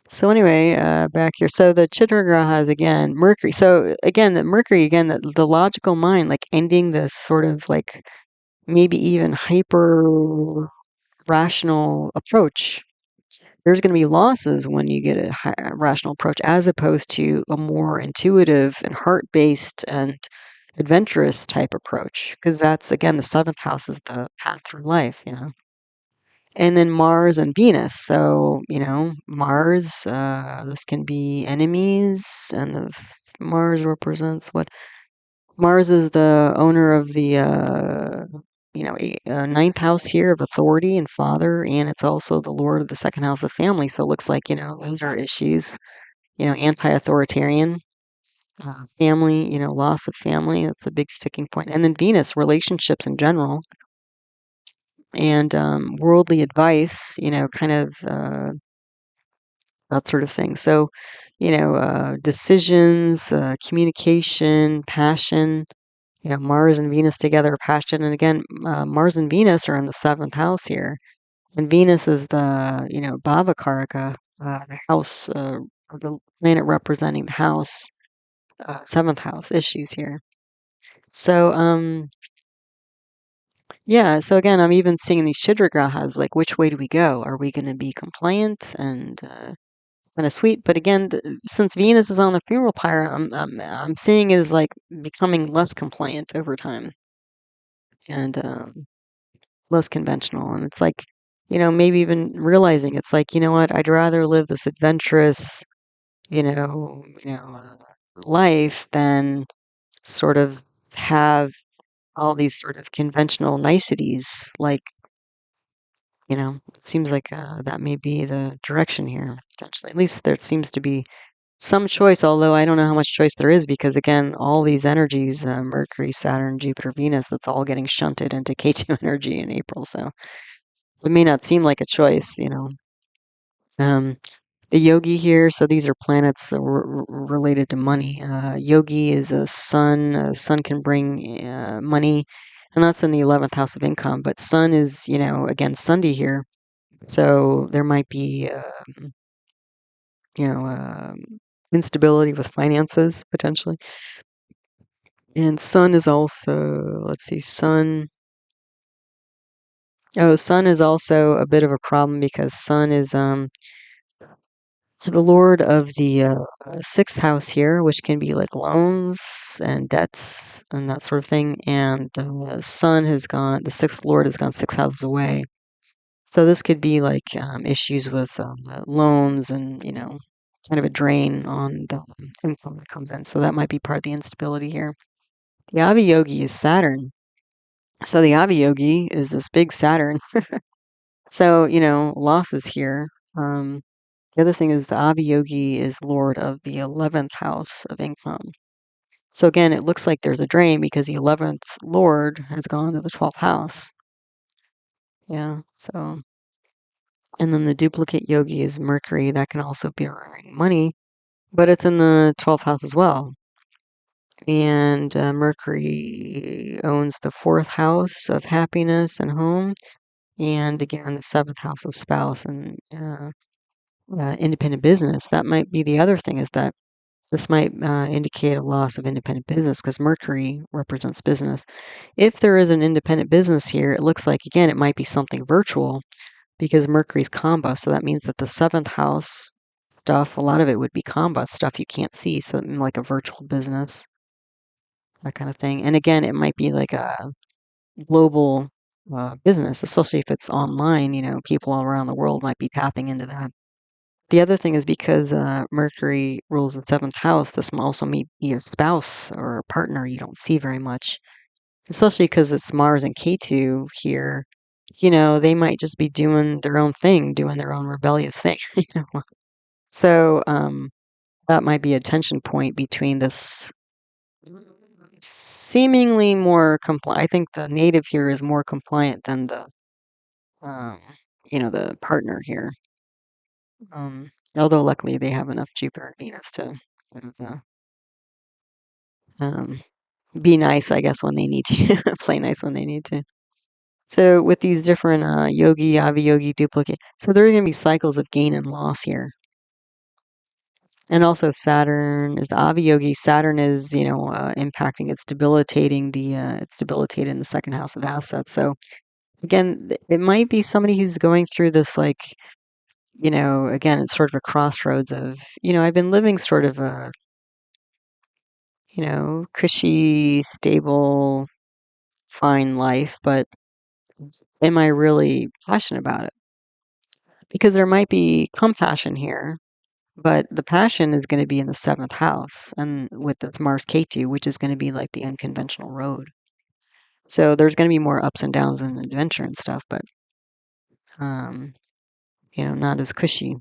So anyway, back here. So the chidra grahas again, Mercury. So again, the Mercury again, the logical mind, like ending this sort of like maybe even hyper rational approach. There's going to be losses when you get a rational approach, as opposed to a more intuitive and heart-based and adventurous type approach, because that's again the seventh house is the path through life, and then Mars and Venus. So, Mars, this can be enemies, and Mars represents what? Mars is the owner of the, ninth house here of authority and father, and it's also the lord of the second house of family. So it looks like, those are issues, anti-authoritarian. Family, loss of family, that's a big sticking point. And then Venus, relationships in general, and worldly advice, kind of that sort of thing. So, decisions, communication, passion, Mars and Venus together, passion. And again, Mars and Venus are in the seventh house here. And Venus is the, bhava karaka, the house, the planet representing the house, seventh house issues here. So, yeah, so again, I'm even seeing these chidra grahas, like which way do we go? Are we going to be compliant and kind of sweet? But again, since Venus is on the funeral pyre, I'm seeing it as like becoming less compliant over time and less conventional. And it's like, maybe even realizing it's like, you know what? I'd rather live this adventurous, life than sort of have all these sort of conventional niceties, like, it seems like that may be the direction here, potentially. At least there seems to be some choice, although I don't know how much choice there is, because again, all these energies, Mercury, Saturn, Jupiter, Venus, that's all getting shunted into K2 energy in April. So it may not seem like a choice. Um, the yogi here, so these are planets related to money. Yogi is a sun. Sun can bring money, and that's in the 11th house of income. But sun is, again, Sunday here. So there might be, you know, instability with finances potentially. And sun is also, let's see, sun. Oh, sun is also a bit of a problem because sun is the lord of the sixth house here, which can be like loans and debts and that sort of thing. And the sun has gone, the sixth lord has gone 6 houses away. So this could be like issues with loans and, kind of a drain on the income that comes in. So that might be part of the instability here. The Aviyogi is Saturn. So the Aviyogi is this big Saturn. So, losses here. The other thing is the Aviyogi is lord of the 11th house of income. So again, it looks like there's a drain because the 11th lord has gone to the 12th house. Yeah, so. And then the duplicate yogi is Mercury. That can also be bringing money, but it's in the 12th house as well. And Mercury owns the 4th house of happiness and home. And again, the 7th house of spouse and independent business. That might be the other thing, is that this might indicate a loss of independent business because Mercury represents business. If there is an independent business here, it looks like, again, it might be something virtual because Mercury's Kumbha. So that means that the 7th house stuff, a lot of it would be Kumbha stuff you can't see. So like a virtual business, that kind of thing. And again, it might be like a global business, especially if it's online. People all around the world might be tapping into that. The other thing is because Mercury rules the 7th house, this may also be a spouse or a partner you don't see very much, especially because it's Mars and K2 here. they might just be doing their own thing, doing their own rebellious thing. So that might be a tension point between this seemingly more compliant. I think the native here is more compliant than um, the partner here. Although luckily they have enough Jupiter and Venus to kind of um, be nice, I guess, when they need to play nice when they need to. So with these different yogi, aviyogi, duplicate, so there are going to be cycles of gain and loss here. And also Saturn is the aviyogi. Saturn is, impacting, it's debilitating it's debilitated in the second house of assets. So again, it might be somebody who's going through this, like, again, it's sort of a crossroads of, I've been living sort of a, cushy, stable, fine life, but am I really passionate about it? Because there might be compassion here, but the passion is going to be in the seventh house and with the Mars Ketu, which is going to be like the unconventional road. So there's going to be more ups and downs and adventure and stuff, but um, not as cushy.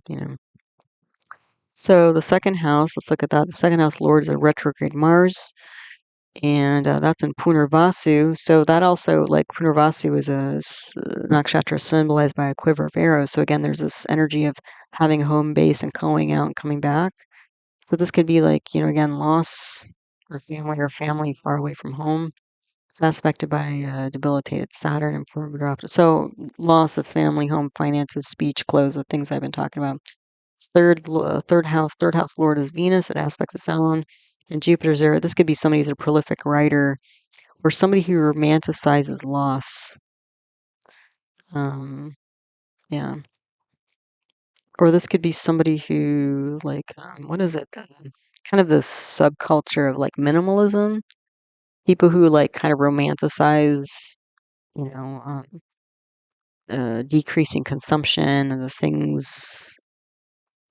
So the second house, let's look at that. The second house lord is a retrograde Mars, and that's in Punarvasu. So that also, like, Punarvasu is a nakshatra symbolized by a quiver of arrows. So again, there's this energy of having a home base and going out and coming back. So this could be like, again, loss or family far away from home. It's aspected by debilitated Saturn and Purnima. So loss of family, home, finances, speech, clothes, the things I've been talking about. Third house lord is Venus. It aspects its own, and Jupiter's there. This could be somebody who's a prolific writer or somebody who romanticizes loss. Yeah. Or this could be somebody who, like, what is it? Kind of this subculture of like minimalism. People who like kind of romanticize, you know, decreasing consumption and the things,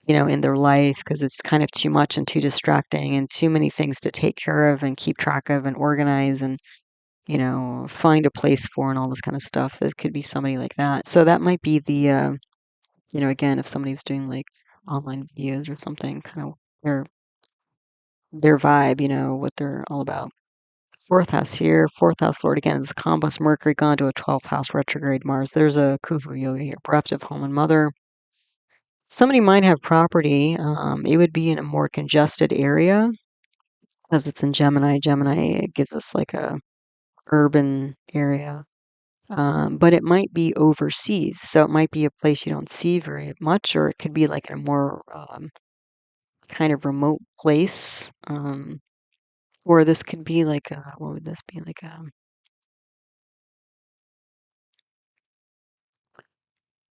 in their life because it's kind of too much and too distracting and too many things to take care of and keep track of and organize and, find a place for and all this kind of stuff. It could be somebody like that. So that might be again, if somebody was doing like online videos or something, kind of their vibe, what they're all about. Fourth house here, fourth house lord again is Combus Mercury gone to a 12th house retrograde Mars. There's a Kumbha Yoga here, bereft of home and mother. Somebody might have property. It would be in a more congested area as it's in Gemini. Gemini gives us like a urban area. But it might be overseas. So it might be a place you don't see very much, or it could be like in a more kind of remote place. Or this could be like, what would this be?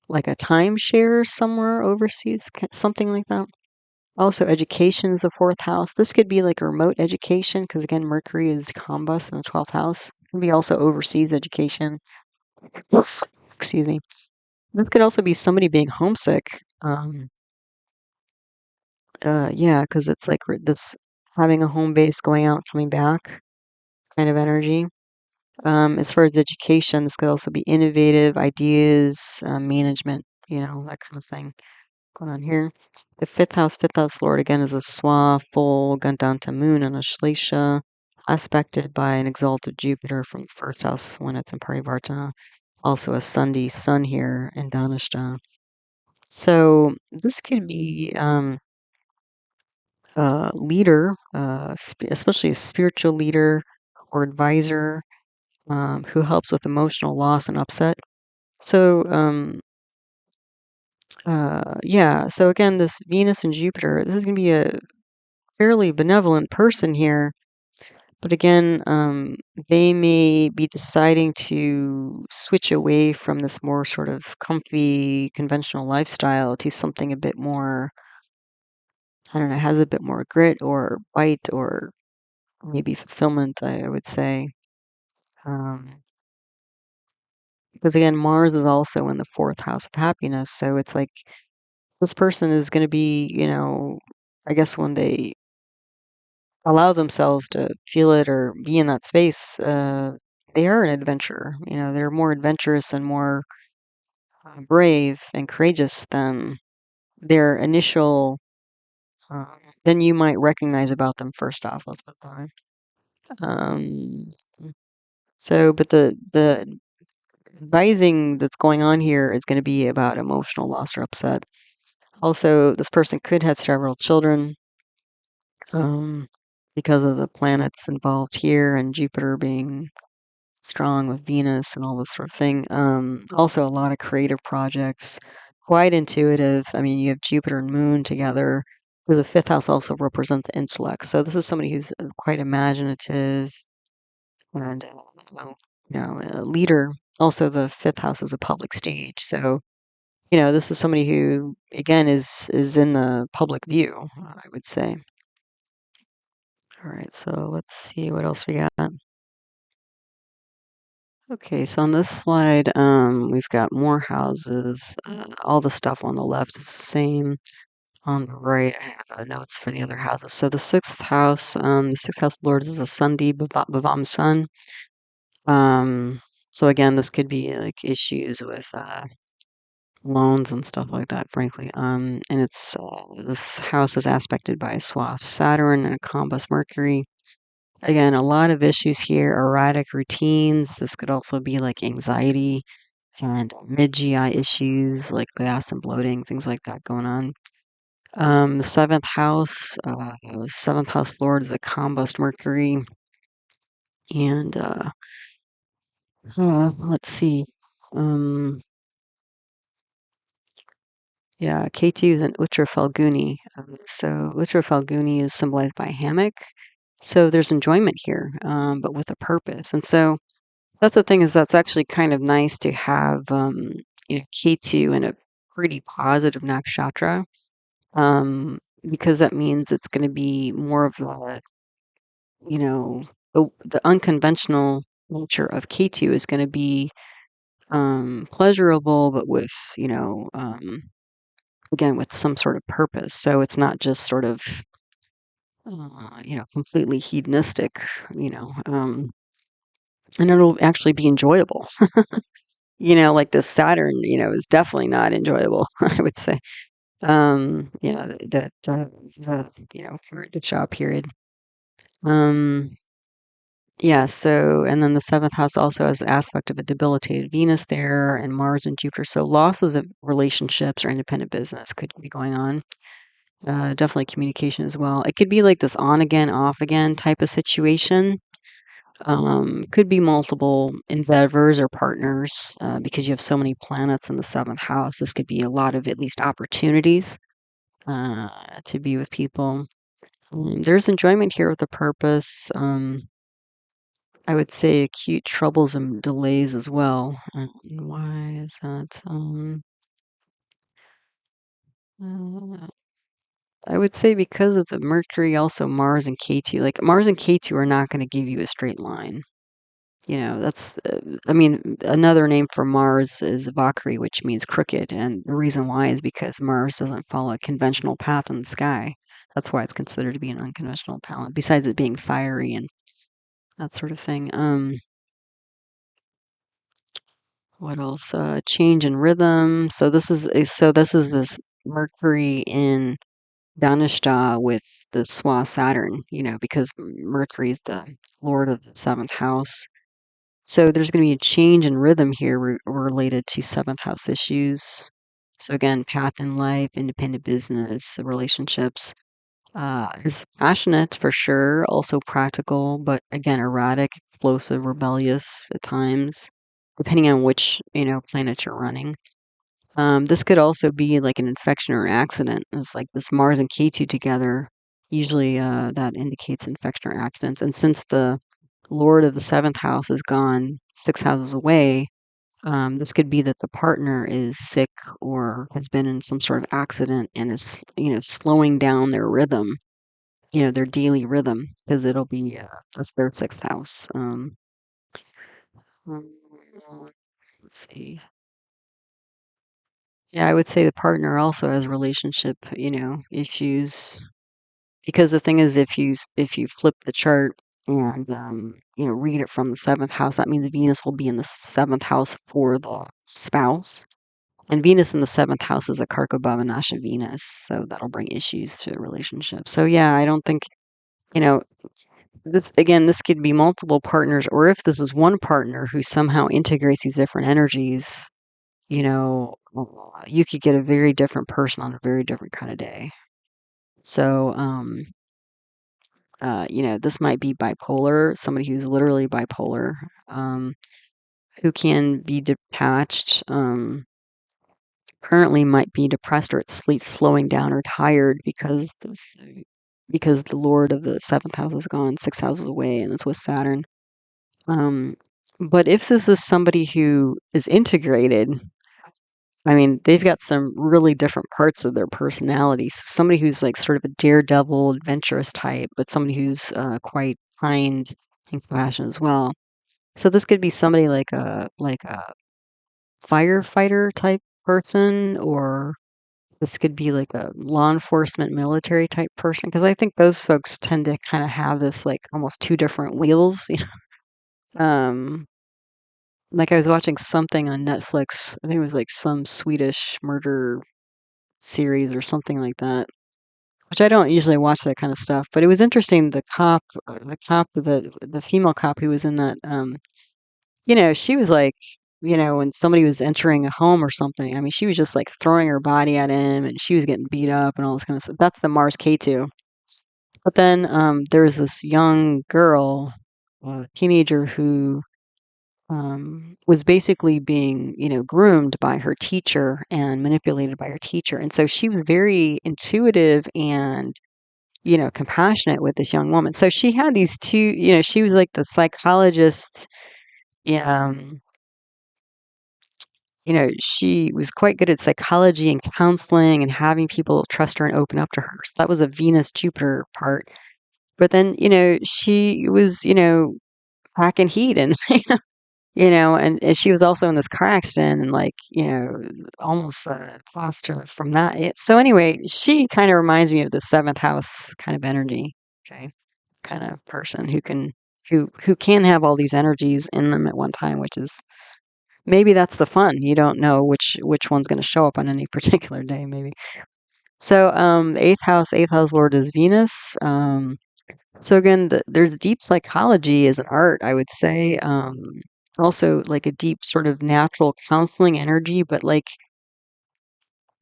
Like a timeshare somewhere overseas, something like that. Also, education is the fourth house. This could be like a remote education because, again, Mercury is combust in the 12th house. It can be also overseas education. Excuse me. This could also be somebody being homesick. Yeah, because it's like this having a home base, going out, coming back kind of energy. As far as education, this could also be innovative ideas, management, that kind of thing going on here. The fifth house lord again is a Swa, full Gandanta moon and Aslesha, aspected by an exalted Jupiter from the first house when it's in Parivartana. Also a Sundhi sun here in Dhanishta. So this could be a leader, especially a spiritual leader or advisor who helps with emotional loss and upset. So yeah. So again, this Venus and Jupiter, this is going to be a fairly benevolent person here, but again, they may be deciding to switch away from this more sort of comfy, conventional lifestyle to something a bit more, I don't know, has a bit more grit or bite or maybe fulfillment, I would say. Because again, Mars is also in the fourth house of happiness, so it's like this person is going to be, I guess when they allow themselves to feel it or be in that space, they are an adventurer. They're more adventurous and more. brave and courageous than their initial, uh, then you might recognize about them first off. Let's put it that way. Um, but the advising that's going on here is going to be about emotional loss or upset. Also, this person could have several children, um, because of the planets involved here and Jupiter being strong with Venus and all this sort of thing. Also, a lot of creative projects, quite intuitive. I mean, you have Jupiter and Moon together. The fifth house also represents the intellect. So this is somebody who's quite imaginative and a leader. Also, the fifth house is a public stage. So this is somebody who, again, is in the public view, I would say. All right, so let's see what else we got. Okay, so on this slide, we've got more houses. All the stuff on the left is the same. On the right, I have notes for the other houses. So the sixth house lord is the Sundi Bhavam sun. So again, this could be like issues with loans and stuff like that, frankly. And this house is aspected by a swath Saturn and a combust Mercury. Again, a lot of issues here, erratic routines. This could also be like anxiety and mid-GI issues like gas and bloating, things like that going on. The seventh house lord is a combust Mercury. And let's see. Um, yeah, K2 is an Uttara Falguni. So Uttara Falguni is symbolized by a hammock. So there's enjoyment here, but with a purpose. And so that's the thing, is that's actually kind of nice to have, K2 in a pretty positive nakshatra, because that means it's going to be more of you know, the unconventional nature of K2 is going to be pleasurable, but with, again, with some sort of purpose. So it's not just sort of, completely hedonistic, and it'll actually be enjoyable. Like the Saturn, is definitely not enjoyable, I would say. For the job period. Um, yeah, so, and then the seventh house also has an aspect of a debilitated Venus there and Mars and Jupiter. So losses of relationships or independent business could be going on. Definitely communication as well. It could be like this on again, off again type of situation. Could be multiple endeavors or partners, because you have so many planets in the seventh house. This could be a lot of at least opportunities to be with people. There's enjoyment here with a purpose. I would say acute troubles and delays as well. Why is that? Uh, I would say because of the Mercury, also Mars and K2. Like Mars and K2 are not going to give you a straight line. That's, I mean, another name for Mars is vakri, which means crooked. And the reason why is because Mars doesn't follow a conventional path in the sky. That's why it's considered to be an unconventional planet, besides it being fiery and that sort of thing. What else? Change in rhythm. So this is this Mercury in Dhanishta with the Swa Saturn, because Mercury is the lord of the seventh house. So there's going to be a change in rhythm here related to seventh house issues. So again, path in life, independent business, relationships. Is passionate for sure, also practical, but again, erratic, explosive, rebellious at times, depending on which, planet you're running. This could also be like an infection or accident. It's like this Mars and K2 together. Usually, that indicates infection or accidents. And since the Lord of the seventh house is gone 6 houses away, this could be that the partner is sick or has been in some sort of accident and is, slowing down their rhythm, their daily rhythm, because it'll be, that's their sixth house. Um, let's see. Yeah, I would say the partner also has relationship, issues. Because the thing is, if you flip the chart and read it from the seventh house, that means Venus will be in the seventh house for the spouse. And Venus in the seventh house is a karako bhava nasha Venus, so that'll bring issues to relationships. So yeah, I don't think, you know, this again, this could be multiple partners, or if this is one partner who somehow integrates these different energies, you could get a very different person on a very different kind of day. So, this might be bipolar, somebody who's literally bipolar, who can be detached, currently might be depressed or at least slowing down or tired because the Lord of the seventh house is gone 6 houses away and it's with Saturn. But if this is somebody who is integrated, I mean, they've got some really different parts of their personality. So somebody who's like sort of a daredevil, adventurous type, but somebody who's quite kind and compassionate as well. So this could be somebody like a firefighter type person, or this could be like a law enforcement military type person, because I think those folks tend to kind of have this like almost two different wheels. Like I was watching something on Netflix. I think it was like some Swedish murder series or something like that, which I don't usually watch that kind of stuff. But it was interesting. The female cop who was in that, she was like, when somebody was entering a home or something, I mean, she was just like throwing her body at him, and she was getting beat up and all this kind of stuff. That's the Mars K2. But then there was this young girl, teenager, who was basically being, groomed by her teacher and manipulated by her teacher. And so she was very intuitive and, compassionate with this young woman. So she had these two, she was like the psychologist. Um, she was quite good at psychology and counseling and having people trust her and open up to her. So that was a Venus Jupiter part. But then, she was, packing heat and and she was also in this car accident and like, almost lost her from that. So anyway, she kind of reminds me of the seventh house kind of energy, okay, kind of person who can have all these energies in them at one time, which is maybe that's the fun. You don't know which one's going to show up on any particular day, maybe. So the eighth house lord is Venus. So again, there's deep psychology as an art, I would say. Also like a deep sort of natural counseling energy, but like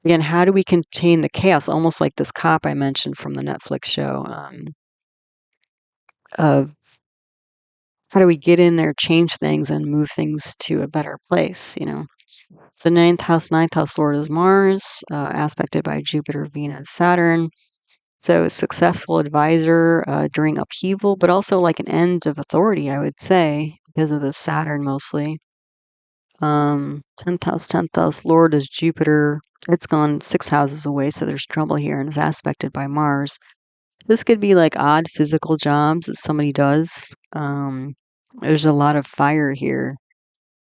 again, how do we contain the chaos? Almost like this cop I mentioned from the Netflix show, of how do we get in there, change things, and move things to a better place? The ninth house lord is Mars, aspected by Jupiter, Venus, Saturn. So, a successful advisor during upheaval, but also like an end of authority, I would say, because of the Saturn mostly. 10th house Lord is Jupiter. It's gone 6 houses away, so there's trouble here and is aspected by Mars. This could be like odd physical jobs that somebody does. There's a lot of fire here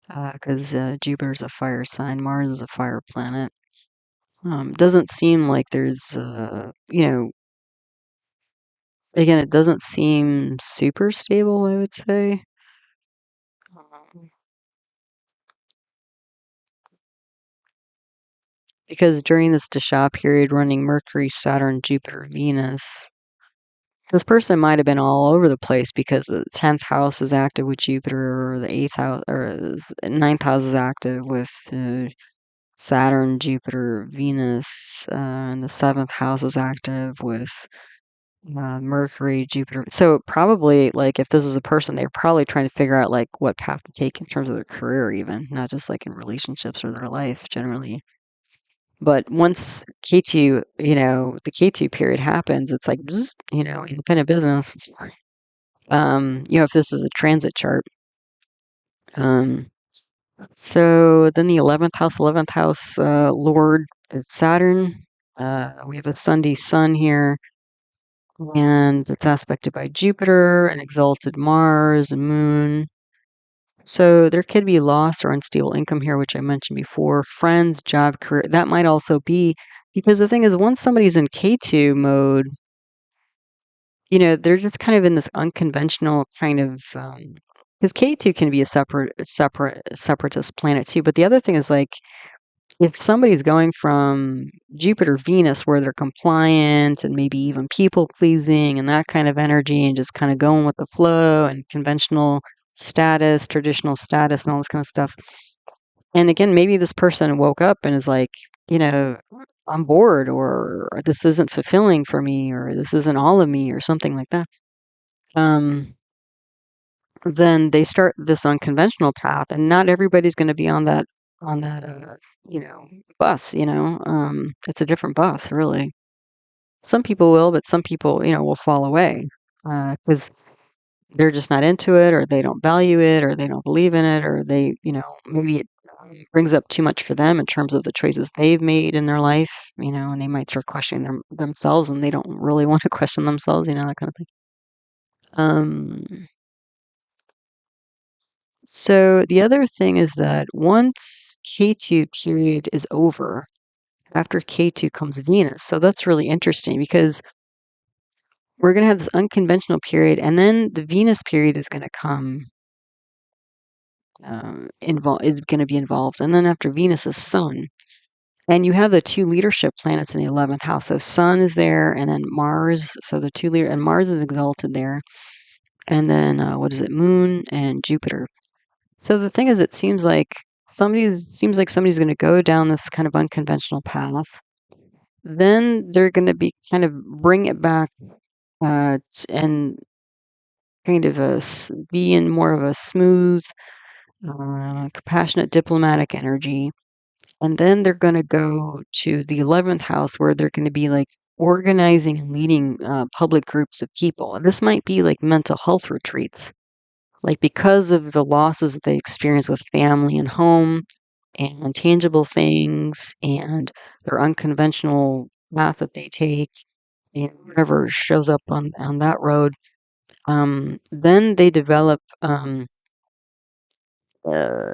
because Jupiter's a fire sign, Mars is a fire planet. Doesn't seem like there's, again, it doesn't seem super stable, I would say. Because during this Dasha period running Mercury, Saturn, Jupiter, Venus, this person might have been all over the place because the 10th house is active with Jupiter, or the 8th house, or the ninth house is active with Saturn, Jupiter, Venus, and the 7th house is active with Mercury, Jupiter. So probably, like, if this is a person, they're probably trying to figure out like what path to take in terms of their career, even not just like in relationships or their life generally. But once K2, the K2 period happens, it's like, bzz, independent business. If this is a transit chart. So then the 11th house, Lord is Saturn. We have a Sunday sun here, and it's aspected by Jupiter, an exalted Mars, a moon. So there could be loss or unstable income here, which I mentioned before. Friends, job, career. That might also be because the thing is, once somebody's in K2 mode, they're just kind of in this unconventional kind of because K2 can be a separatist planet too. But the other thing is like if somebody's going from Jupiter, Venus, where they're compliant and maybe even people pleasing and that kind of energy and just kind of going with the flow and conventional status, traditional status, and all this kind of stuff. And again, maybe this person woke up and is like, you know, I'm bored, or this isn't fulfilling for me, or this isn't all of me, or something like that. Then they start this unconventional path, and not everybody's going to be on that you know bus. It's a different bus, really. Some people will, but some people will fall away because they're just not into it, or they don't value it, or they don't believe in it, or they maybe it brings up too much for them in terms of the choices they've made in their life, and they might start questioning themselves, and they don't really want to question themselves, that kind of thing. So the other thing is that once K2 period is over, after K2 comes Venus. So that's really interesting because we're going to have this unconventional period, and then the Venus period is going to come, is going to be involved. And then after Venus is Sun. And you have the two leadership planets in the 11th house. So Sun is there, and then Mars. So the two leader, and Mars is exalted there. And then, what is it? Moon and Jupiter. So the thing is, it seems like somebody's going to go down this kind of unconventional path. Then they're going to be kind of bring it back and kind of be in more of a smooth, compassionate, diplomatic energy. And then they're going to go to the 11th house where they're going to be like organizing and leading public groups of people. And this might be like mental health retreats, like because of the losses that they experience with family and home and tangible things and their unconventional path that they take, and whatever shows up on that road. Then they develop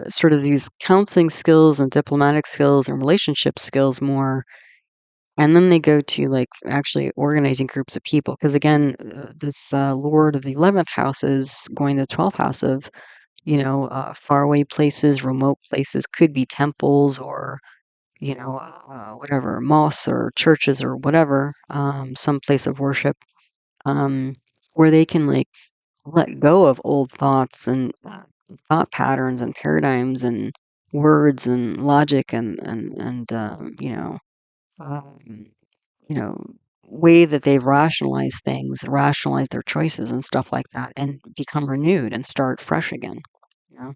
sort of these counseling skills and diplomatic skills and relationship skills more. And then they go to like actually organizing groups of people. Because again, this Lord of the 11th house is going to the 12th house of, faraway places, remote places, could be temples or, whatever, mosques or churches or whatever, some place of worship, um, where they can like let go of old thoughts and thought patterns and paradigms and words and logic and um, you know way that they've rationalized things, rationalized their choices and stuff like that, and become renewed and start fresh again. You know,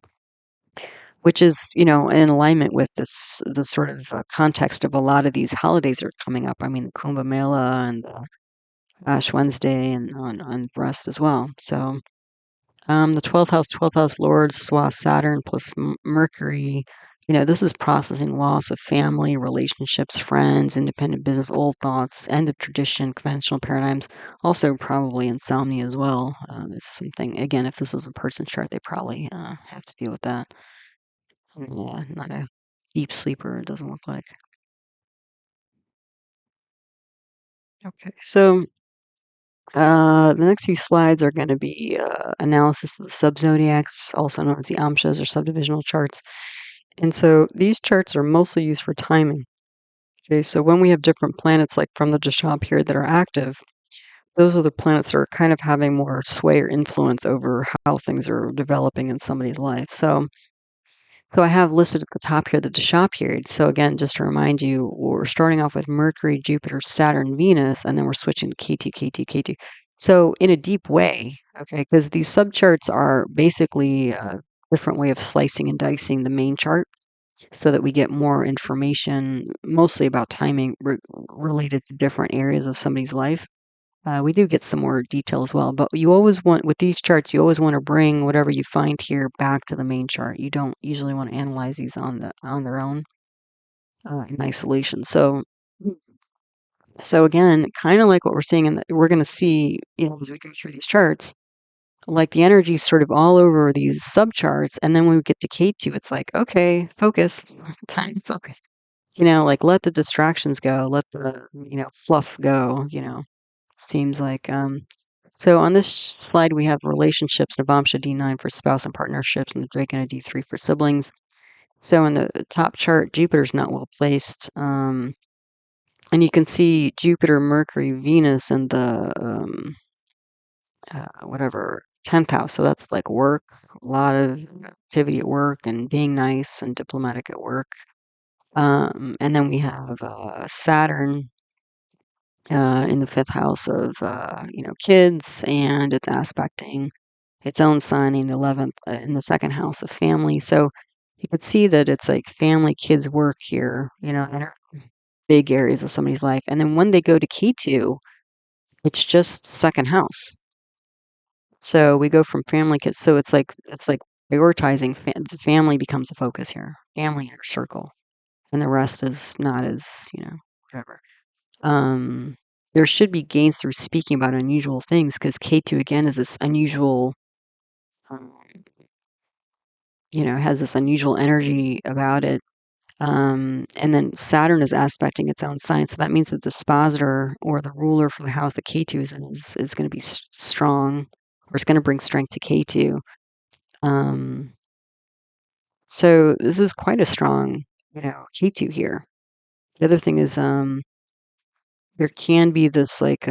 which is in alignment with the sort of context of a lot of these holidays that are coming up. I mean, the Kumbha Mela and Ash Wednesday and on the rest as well. So the 12th house lord, Swa Saturn plus Mercury. This is processing loss of family, relationships, friends, independent business, old thoughts, end of tradition, conventional paradigms. Also, probably insomnia as well is something. Again, if this is a person chart, they probably have to deal with that. Yeah, not a deep sleeper, it doesn't look like. Okay, so the next few slides are going to be analysis of the subzodiacs, also known as the amshas or subdivisional charts. And so these charts are mostly used for timing. Okay, so when we have different planets, like from the Dasha period, that are active, those are the planets that are kind of having more sway or influence over how things are developing in somebody's life. So I have listed at the top here the Dasha period. So again, just to remind you, we're starting off with Mercury, Jupiter, Saturn, Venus, and then we're switching to K2, K2, K2. So in a deep way, okay, because these subcharts are basically a different way of slicing and dicing the main chart so that we get more information, mostly about timing related to different areas of somebody's life. We do get some more detail as well, but you always want, with these charts, you always want to bring whatever you find here back to the main chart. You don't usually want to analyze these on their own in isolation. So again, kind of like what we're seeing, we're going to see, as we go through these charts, like the energy is sort of all over these subcharts, and then when we get to K2, it's like, okay, focus, time to focus. Like let the distractions go, let the fluff go. Seems like so on this slide we have relationships, Navamsha D9 for spouse and partnerships, and the Drake and a D3 for siblings. So in the top chart, Jupiter's not well placed. And you can see Jupiter, Mercury, Venus in the whatever 10th house. So that's like work, a lot of activity at work and being nice and diplomatic at work. And then we have Saturn in the 5th house of kids, and it's aspecting its own sign in the 11th in the 2nd house of family. So you could see that it's like family, kids, work here, and are big areas of somebody's life. And then when they go to K2, it's just 2nd house. So we go from family, kids. So it's like prioritizing the family becomes the focus here, family inner circle, and the rest is not as whatever. Um, there should be gains through speaking about unusual things because K2 again is this unusual, um, has this unusual energy about it. And then Saturn is aspecting its own sign. So that means that the dispositor or the ruler for the house that K2 is in is going to be strong, or it's going to bring strength to K2. Um, so this is quite a strong, K2 here. The other thing is, there can be this like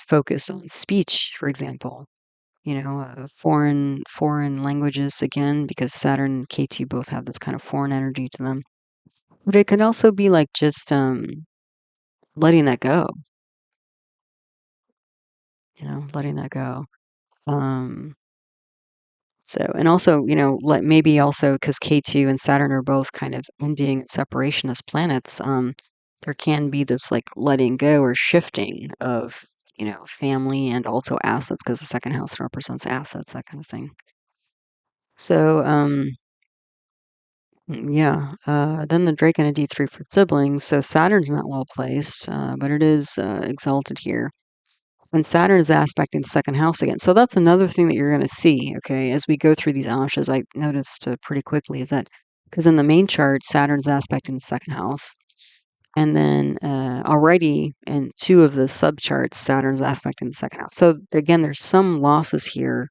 focus on speech, for example. Foreign languages again, because Saturn and K2 both have this kind of foreign energy to them. But it could also be like just letting that go, letting that go. Um, so, and also, maybe also because K2 and Saturn are both kind of ending separation as planets, there can be this like letting go or shifting of, family and also assets because the 2nd house represents assets, that kind of thing. So, yeah. Then the Drake and a D3 for siblings. So Saturn's not well placed, but it is exalted here. And Saturn is aspecting the 2nd house again. So that's another thing that you're going to see, okay, as we go through these amshas. I noticed pretty quickly is that because in the main chart, Saturn's aspecting the 2nd house. And then already in 2 of the subcharts, Saturn's aspecting the 2nd house. So again, there's some losses here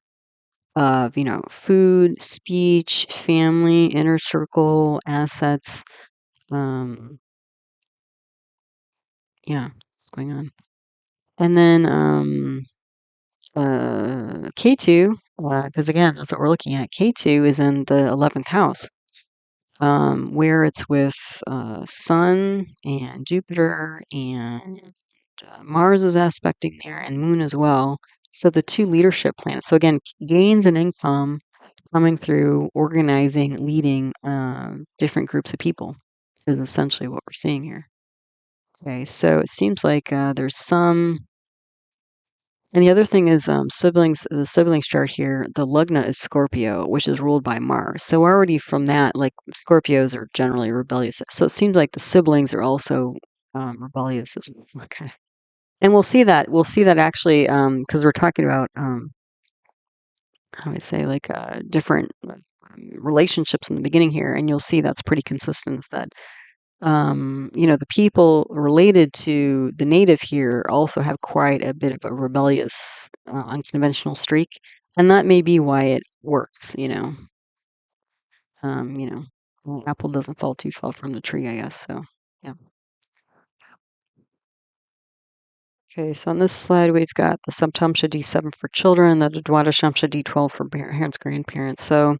of, food, speech, family, inner circle, assets. Yeah, what's going on? And then K2, because again, that's what we're looking at. K2 is in the 11th house, where it's with Sun and Jupiter, and Mars is aspecting there, and Moon as well. So the 2 leadership planets. So again, gains in income coming through organizing, leading different groups of people is essentially what we're seeing here. Okay, so it seems like there's some. And the other thing is siblings. The siblings chart here, the Lugna is Scorpio, which is ruled by Mars. So already from that, like Scorpios are generally rebellious. So it seems like the siblings are also rebellious as well. Okay. And we'll see that. We'll see that actually because we're talking about how do I say, like different relationships in the beginning here, and you'll see that's pretty consistent. Is that the people related to the native here also have quite a bit of a rebellious, unconventional streak, and that may be why it works. Um, you know, apple doesn't fall too far from the tree, I guess. So, yeah. Okay, so on this slide, we've got the Saptamsha D7 for children, the Dwadashamsha D12 for parents, grandparents. So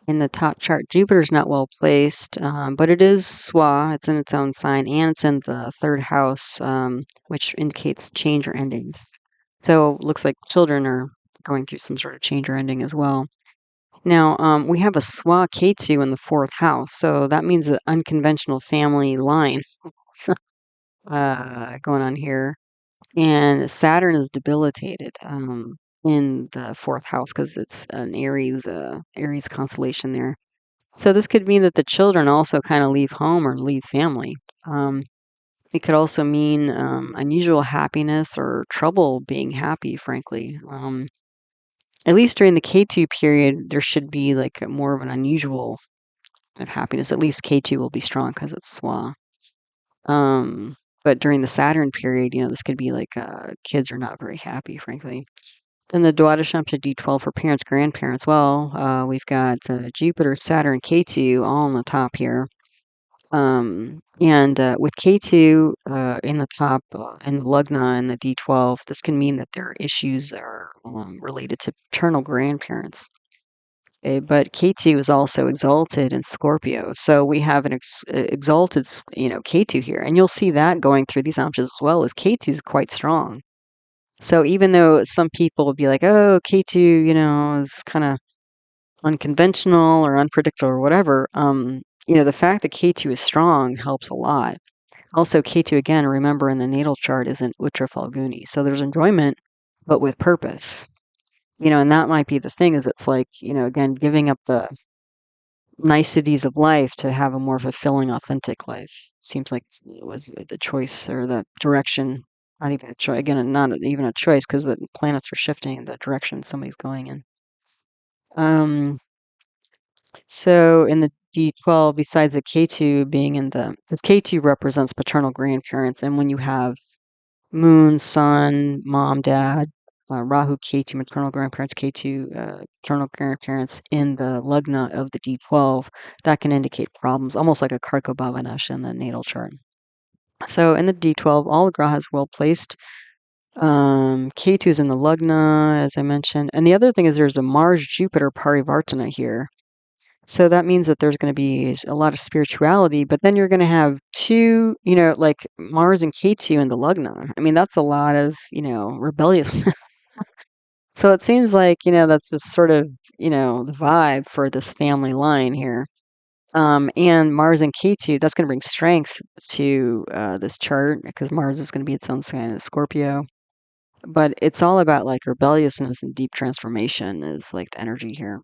in the top chart, Jupiter's not well placed, but it is Swa. It's in its own sign, and it's in the 3rd house, which indicates change or endings. So it looks like children are going through some sort of change or ending as well. Now, we have a Swa K2 in the 4th house, so that means an unconventional family line going on here. And Saturn is debilitated in the 4th house because it's an Aries constellation there. So this could mean that the children also kind of leave home or leave family. It could also mean unusual happiness or trouble being happy, frankly. At least during the K2 period, there should be like more of an unusual kind of happiness. At least K2 will be strong because it's Swa. But during the Saturn period, this could be like kids are not very happy, frankly. Then the Dwadashamsha D12 for parents, grandparents. Well, we've got Jupiter, Saturn, K2 all on the top here. And with K2 in the top and the Lugna and the D12, this can mean that their issues are related to paternal grandparents. But K2 is also exalted in Scorpio, so we have an exalted, K2 here, and you'll see that going through these amshas as well. As K2 is quite strong. So even though some people would be like, "Oh, K2, is kind of unconventional or unpredictable or whatever," the fact that K2 is strong helps a lot. Also, K2 again, remember in the natal chart is an Uttara Falguni, so there's enjoyment, but with purpose. And that might be the thing is it's like, again, giving up the niceties of life to have a more fulfilling, authentic life. Seems like it was the choice or the direction. Not even a choice. Again, not even a choice because the planets are shifting in the direction somebody's going in. So in the D12, besides the K2 being because K2 represents paternal grandparents, and when you have moon, sun, mom, dad, Rahu, K2, maternal grandparents, K2, paternal grandparents in the lugna of the D12, that can indicate problems, almost like a karako bhavanash in the natal chart. So in the D12, all the grahas well placed. K2 is in the lugna, as I mentioned. And the other thing is there's a Mars-Jupiter parivartana here. So that means that there's going to be a lot of spirituality, but then you're going to have two, like Mars and K2 in the Lugna. I mean, that's a lot of, rebelliousness. So it seems like, that's just sort of, the vibe for this family line here. And Mars and K2, that's going to bring strength to this chart because Mars is going to be its own sign of Scorpio. But it's all about like rebelliousness and deep transformation is like the energy here.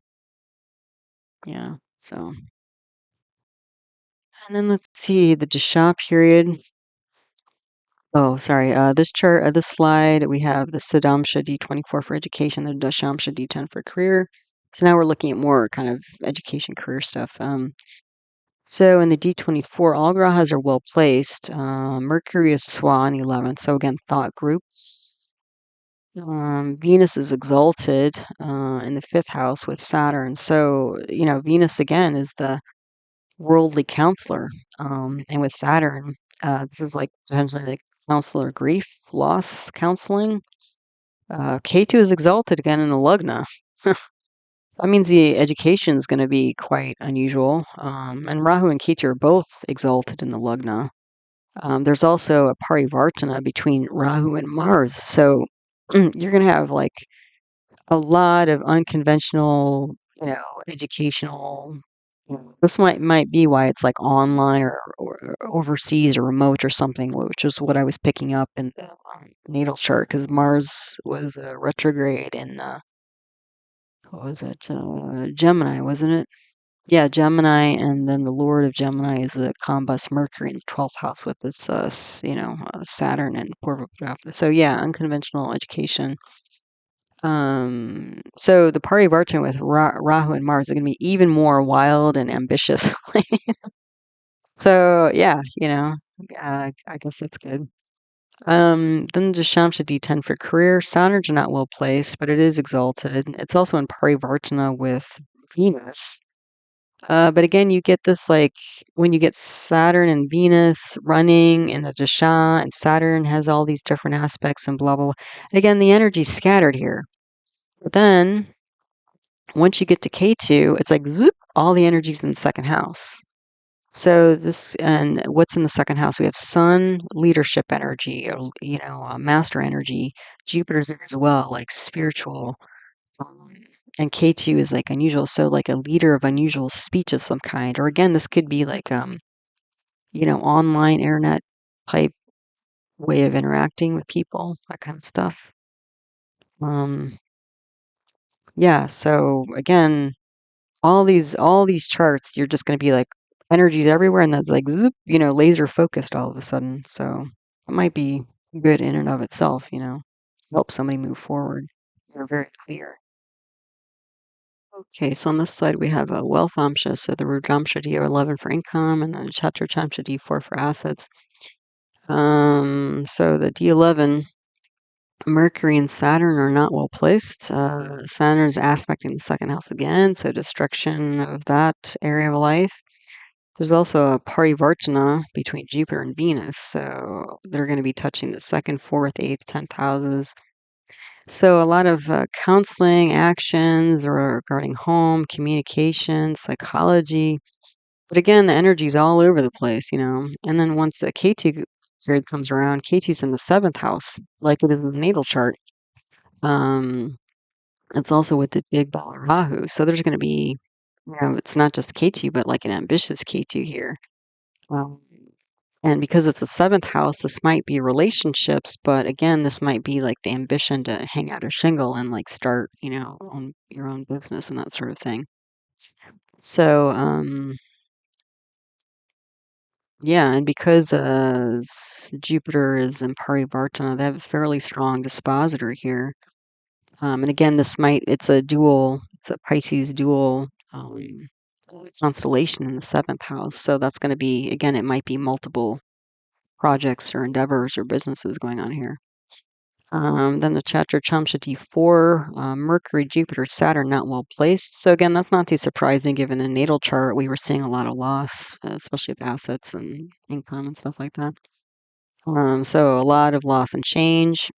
Yeah. So. And then let's see the Dasha period. Oh, sorry. This slide, we have the Siddhamsha D24 for education, the Dashamsha D10 for career. So now we're looking at more kind of education, career stuff. So in the D24, all grahas are well placed. Mercury is Swa in the 11th. So again, thought groups. Venus is exalted in the 5th house with Saturn. So, Venus again is the worldly counselor. And with Saturn, this is like potentially like counselor grief, loss counseling. K2 is exalted again in the Lugna. That means the education is going to be quite unusual. And Rahu and Ketu are both exalted in the Lugna. There's also a parivartana between Rahu and Mars. So you're going to have like a lot of unconventional, educational. This might be why it's like online or overseas or remote or something, which is what I was picking up in the natal chart because Mars was retrograde in what was it? Gemini, wasn't it? Yeah, Gemini, and then the Lord of Gemini is the combust Mercury in the 12th house with this, Saturn and Purva. So yeah, unconventional education. So the parivartana with Rahu and Mars are going to be even more wild and ambitious. So yeah, I guess that's good. Then the Shamsha D10 for career. Saturn's not well placed, but it is exalted. It's also in parivartana with Venus. But again, you get this like when you get Saturn and Venus running in the Dasha, and Saturn has all these different aspects and blah blah blah. Again, the energy's scattered here. But then once you get to K2, it's like zoop, all the energy's in the second house. So this and what's in the second house? We have Sun, leadership energy, or master energy. Jupiter's there as well, like spiritual. Um, and K2 is like unusual, so like a leader of unusual speech of some kind. Or again, this could be like online internet type way of interacting with people, that kind of stuff. Um, yeah. So again, all these charts, you're just going to be like energies everywhere, and that's like zoop, laser focused all of a sudden. So it might be good in and of itself, help somebody move forward. They're very clear. Okay, so on this slide we have a wealth amsha, so the Rudramsha D11 for income, and then the Chatra Chamsha D4 for assets. So the D11 Mercury and Saturn are not well placed. Saturn is aspecting the second house again, so destruction of that area of life. There's also a parivartana between Jupiter and Venus, so they're going to be touching the second, fourth, eighth, 10th houses. So a lot of counseling actions regarding home, communication, psychology. But again, the energy's all over the place, you know. And then once the K2 period comes around, K2's in the seventh house, like it is in the natal chart. It's also with the big ball of Rahu. So there's going to be, you know, it's not just K2, but like an ambitious K2 here. Um, and because it's a seventh house, this might be relationships, but again, this might be like the ambition to hang out a shingle and like start, you know, own your own business and that sort of thing. So, yeah, and because Jupiter is in Parivartana, they have a fairly strong dispositor here. And again, it's a Pisces dual constellation in the seventh house. So that's going to be, again, it might be multiple projects or endeavors or businesses going on here. Then the chapter Chamsha D4, Mercury, Jupiter, Saturn not well placed. So again, that's not too surprising given the natal chart. We were seeing a lot of loss, especially of assets and income and stuff like that. So a lot of loss and change.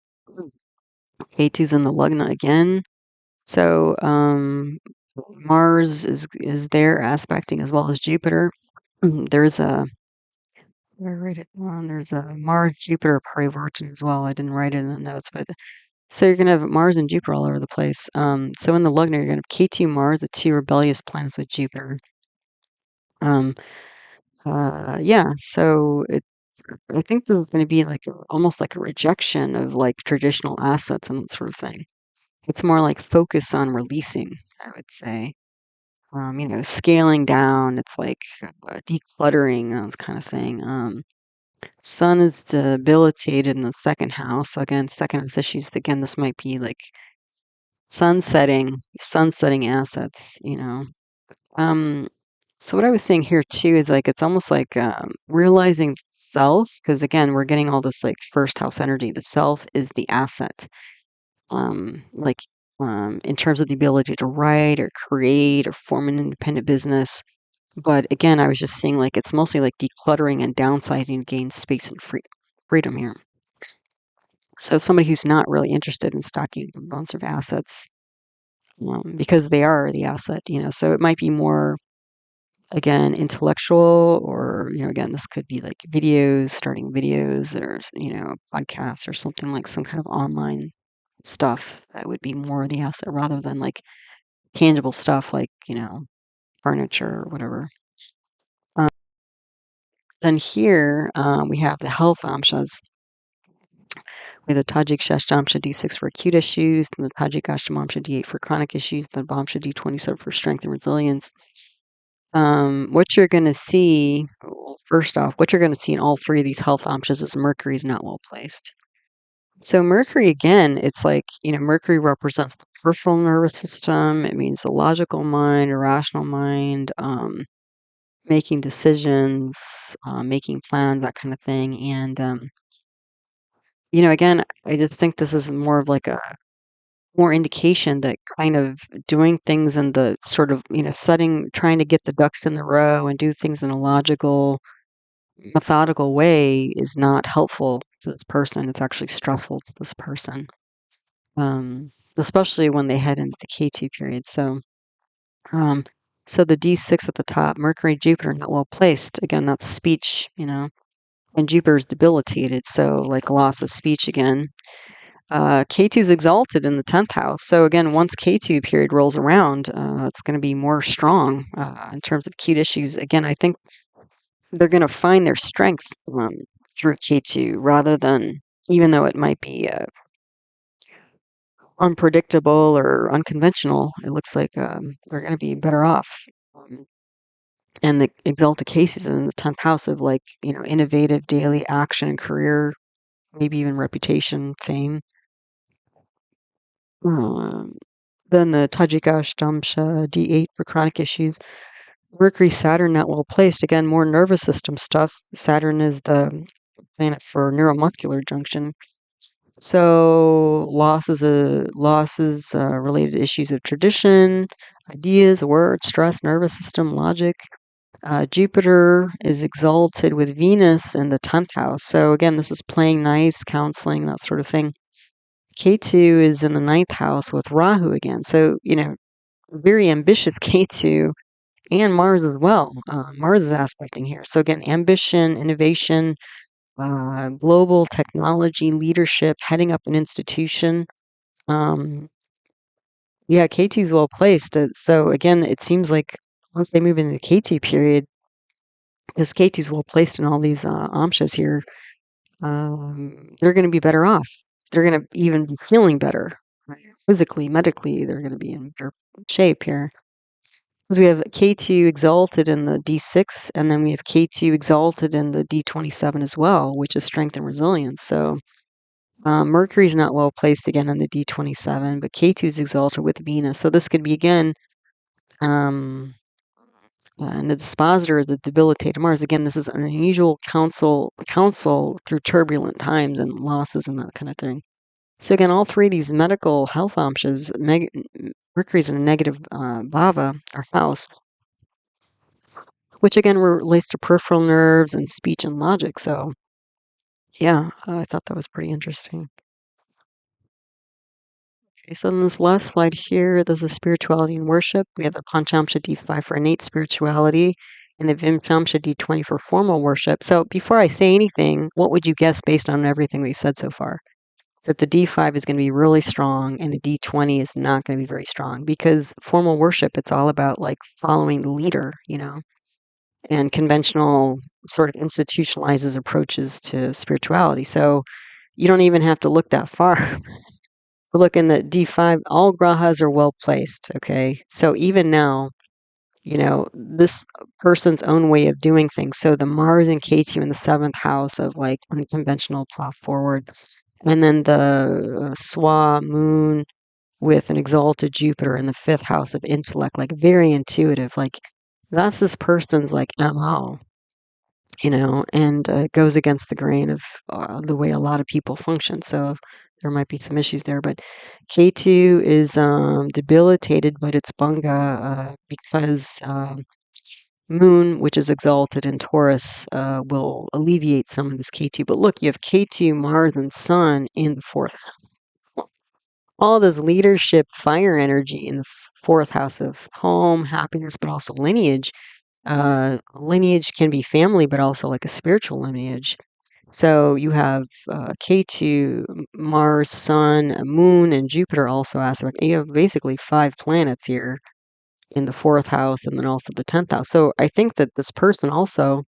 K2's in the Lugna again. So Mars is there aspecting as well as Jupiter. There's a Where I write it down. There's a Mars Jupiter parivartan as well. I didn't write it in the notes, but so you're gonna have Mars and Jupiter all over the place. So in the Lugna, you're gonna have K2 Mars, the two rebellious planets with Jupiter. Um, yeah. So I think this is gonna be like almost like a rejection of like traditional assets and that sort of thing. It's more like focus on releasing, I would say. You know, scaling down. It's like decluttering, that kind of thing. Sun is debilitated in the second house. So again, second house issues. Again, this might be like sunsetting assets, you know. Um, so what I was saying here too is like it's almost like realizing self, because again, we're getting all this like first house energy. The self is the asset. Like in terms of the ability to write or create or form an independent business. But again, I was just seeing like it's mostly like decluttering and downsizing to gain space and freedom here. So somebody who's not really interested in stocking a bunch of assets, because they are the asset, you know. So it might be more, again, intellectual, or you know, again, this could be like videos, starting videos, or you know, podcasts, or something like some kind of online stuff that would be more the asset rather than like tangible stuff like you know, furniture or whatever. Um, then here we have the health amshas. We have the Tajik Shashtamsha D6 for acute issues, and the Tajik Ashtamamsha D8 for chronic issues, the Bhamsha D27 for strength and resilience. What you're going to see, first off, what you're going to see in all three of these health amshas is Mercury is not well placed. So Mercury, again, it's like, you know, Mercury represents the peripheral nervous system. It means the logical mind, irrational mind, making decisions, making plans, that kind of thing. And, you know, again, I just think this is more of like a more indication that kind of doing things in the sort of, you know, trying to get the ducks in the row and do things in a logical, methodical way is not helpful to this person. It's actually stressful to this person, especially when they head into the K2 period. Um, so the D6 at the top, Mercury, Jupiter, not well placed. Again, that's speech, you know, and Jupiter's debilitated. So like loss of speech again. K2 is exalted in the 10th house. So again, once K2 period rolls around, it's going to be more strong in terms of acute issues. Again, I think they're going to find their strength through K2 rather than, even though it might be unpredictable or unconventional, it looks like they're going to be better off. And the exalted cases in the 10th house of like, you know, innovative daily action, career, maybe even reputation, fame. Um, Then the Tajikashtamsha D8 for chronic issues. Mercury, Saturn not well placed. Again, more nervous system stuff. Saturn is the planet for neuromuscular junction. So losses related to issues of tradition, ideas, words, stress, nervous system, logic. Jupiter is exalted with Venus in the 10th house. So again, this is playing nice, counseling, that sort of thing. Ketu is in the 9th house with Rahu again. So, very ambitious Ketu and Mars as well. Mars is aspecting here. So again, ambition, innovation, global technology, leadership, heading up an institution. Yeah, Ketu's well placed. So again, it seems like once they move into the Ketu period, because Ketu's well placed in all these amshas here, they're going to be better off. They're going to even be feeling better, right? Physically, medically. They're going to be in better shape here. Because we have K2 exalted in the D6, and then we have K2 exalted in the D27 as well, which is strength and resilience. So Mercury's not well placed again in the D27, but K2 is exalted with Venus. So this could be again, and the dispositor is a debilitated Mars. Again, this is an unusual counsel through turbulent times and losses and that kind of thing. So again, all three of these medical health amshas, Mercury's in a negative bhava, or house, which again relates to peripheral nerves and speech and logic. So yeah, I thought that was pretty interesting. Okay, so in this last slide here, there's a spirituality and worship. We have the Panchamsha D5 for innate spirituality and the Vimshamsha D20 for formal worship. So before I say anything, what would you guess based on everything we've said so far? That the D5 is going to be really strong and the D20 is not going to be very strong, because formal worship, it's all about like following the leader, and conventional sort of institutionalizes approaches to spirituality. So you don't even have to look that far. We're looking at D5, all grahas are well placed, okay? So even now, this person's own way of doing things. So the Mars and Ketu in the 7th house of like unconventional path forward. And then the Swa moon with an exalted Jupiter in the 5th house of intellect, like very intuitive. Like that's this person's like MO, and goes against the grain of the way a lot of people function. So there might be some issues there. But K2 is debilitated, but it's Bunga because Moon, which is exalted in Taurus, will alleviate some of this K2. But look, you have K2, Mars, and Sun in the 4th. All this leadership, fire energy in the 4th house of home, happiness, but also lineage. Lineage can be family, but also like a spiritual lineage. So you have K2, Mars, Sun, Moon, and Jupiter also aspect. You have basically 5 planets here in the 4th house and then also the 10th house. So I think that this person also,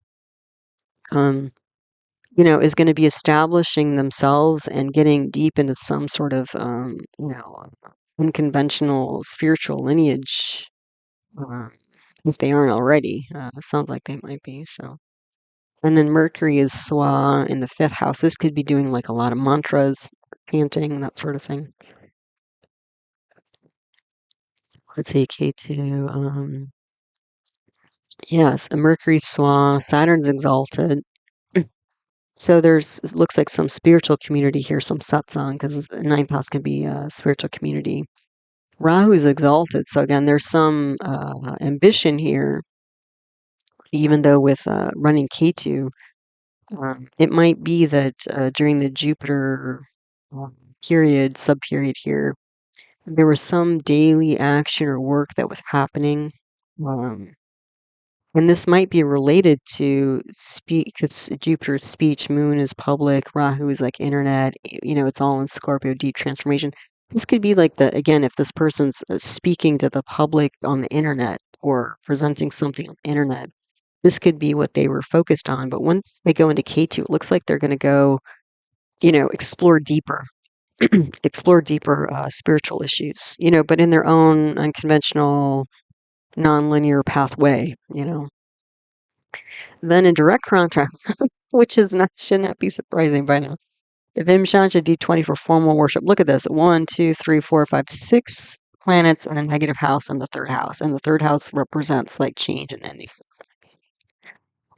is going to be establishing themselves and getting deep into some sort of, unconventional spiritual lineage, if they aren't already. Sounds like they might be. So, and then Mercury is Swa in the 5th house. This could be doing like a lot of mantras, chanting, that sort of thing. Let's see, K2. Yes, Mercury Swa, Saturn's exalted. So it looks like some spiritual community here, some satsang, because the 9th house can be a spiritual community. Rahu is exalted, so again, there's some ambition here, even though with running Ketu, it might be that during the Jupiter sub-period here, there was some daily action or work that was happening. And this might be related to speak, because Jupiter's speech, Moon is public, Rahu is like internet, it's all in Scorpio, deep transformation. This could be like again, if this person's speaking to the public on the internet or presenting something on the internet, this could be what they were focused on. But once they go into K2, it looks like they're going to go, explore deeper, spiritual issues, but in their own unconventional, nonlinear pathway, Then in direct contrast, which should not be surprising by now. If Vimshamsha D20 for formal worship, look at this: 1, 2, 3, 4, 5, 6 planets in a negative house in the 3rd house, and the 3rd house represents like change and ending.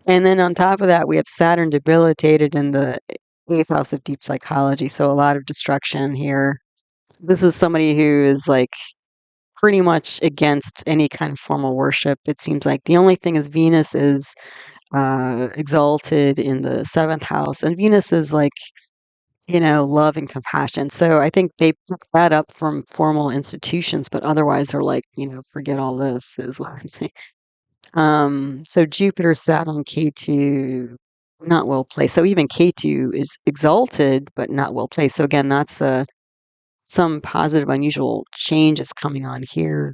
And then on top of that, we have Saturn debilitated in the eighth house of deep psychology, so a lot of destruction here. This is somebody who is like pretty much against any kind of formal worship. It seems like the only thing is Venus is exalted in the seventh house, and Venus is like, love and compassion. So I think they pick that up from formal institutions, but otherwise they're like, forget all this is what I'm saying. So Jupiter, Saturn, K2, not well placed. So even K2 is exalted, but not well placed. So again, that's some positive, unusual change is coming on here.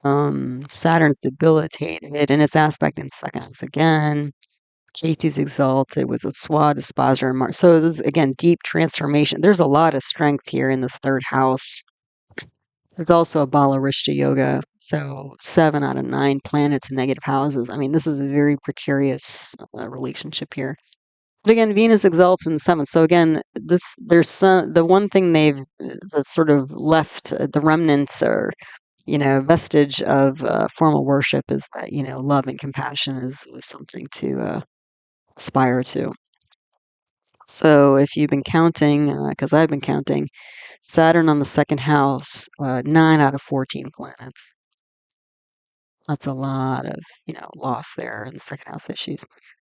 Saturn's debilitated in its aspect in the second house again. K2's exalted with a Swa, disposer, and Mars. So this is, again, deep transformation. There's a lot of strength here in this third house. There's also a Bala Rishta Yoga. So 7 out of 9 planets in negative houses. I mean, this is a very precarious relationship here. But again, Venus exalted in the seventh. So again, the one thing that's sort of left, the remnants or vestige of formal worship is that love and compassion is something to aspire to. So if you've been counting, because I've been counting, Saturn on the second house, 9 out of 14 planets. That's a lot of loss there in the second house issues.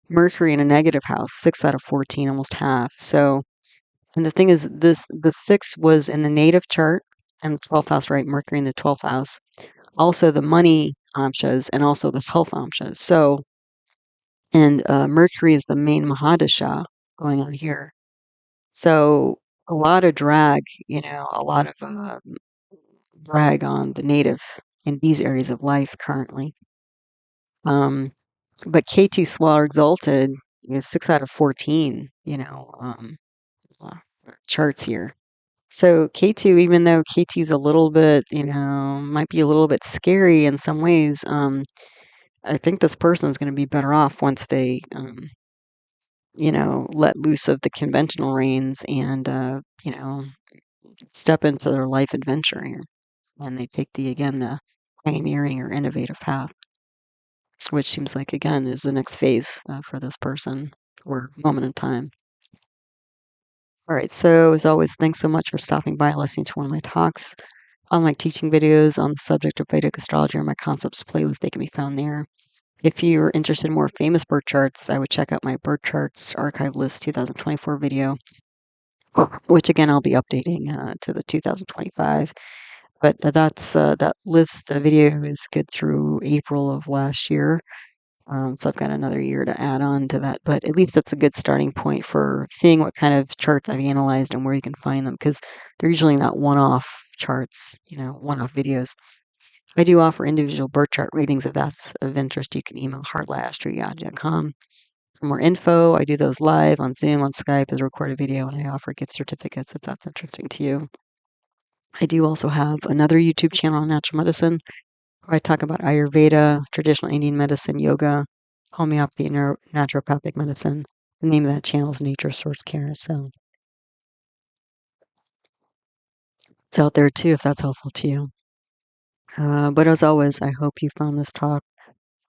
Mercury in a negative house, 6 out of 14, almost half. So, and the thing is, the 6 was in the native chart and the 12th house, right? Mercury in the 12th house. Also the money amshas and also the health amshas. So, and Mercury is the main Mahadasha going on here. So a lot of drag, a lot of drag on the native in these areas of life currently. But K2 Swalar Exalted is 6 out of 14, uh, charts here. So K2, even though K2 is a little bit, might be a little bit scary in some ways, I think this person is going to be better off once they, let loose of the conventional reins and, step into their life adventure here. And they take the pioneering or innovative path, which seems like, again, is the next phase for this person or moment in time. All right, so as always, thanks so much for stopping by and listening to one of my talks. All my teaching videos on the subject of Vedic astrology or my concepts playlist, they can be found there. If you're interested in more famous birth charts, I would check out my birth charts archive list 2024 video, which again I'll be updating to the 2025. But that list, the video is good through April of last year. So I've got another year to add on to that, but at least that's a good starting point for seeing what kind of charts I've analyzed and where you can find them, because they're usually not one-off charts, one-off videos. I do offer individual birth chart readings. If that's of interest, you can email heartlight@astrology.com. For more info, I do those live on Zoom, on Skype as a recorded video, and I offer gift certificates if that's interesting to you. I do also have another YouTube channel on natural medicine where I talk about Ayurveda, traditional Indian medicine, yoga, homeopathy, and naturopathic medicine. The name of that channel is Nature Source Care. So it's out there too if that's helpful to you. But as always, I hope you found this talk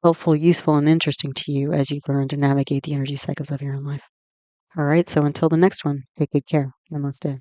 helpful, useful, and interesting to you as you've learned to navigate the energy cycles of your own life. All right, so until the next one, take good care. Namaste.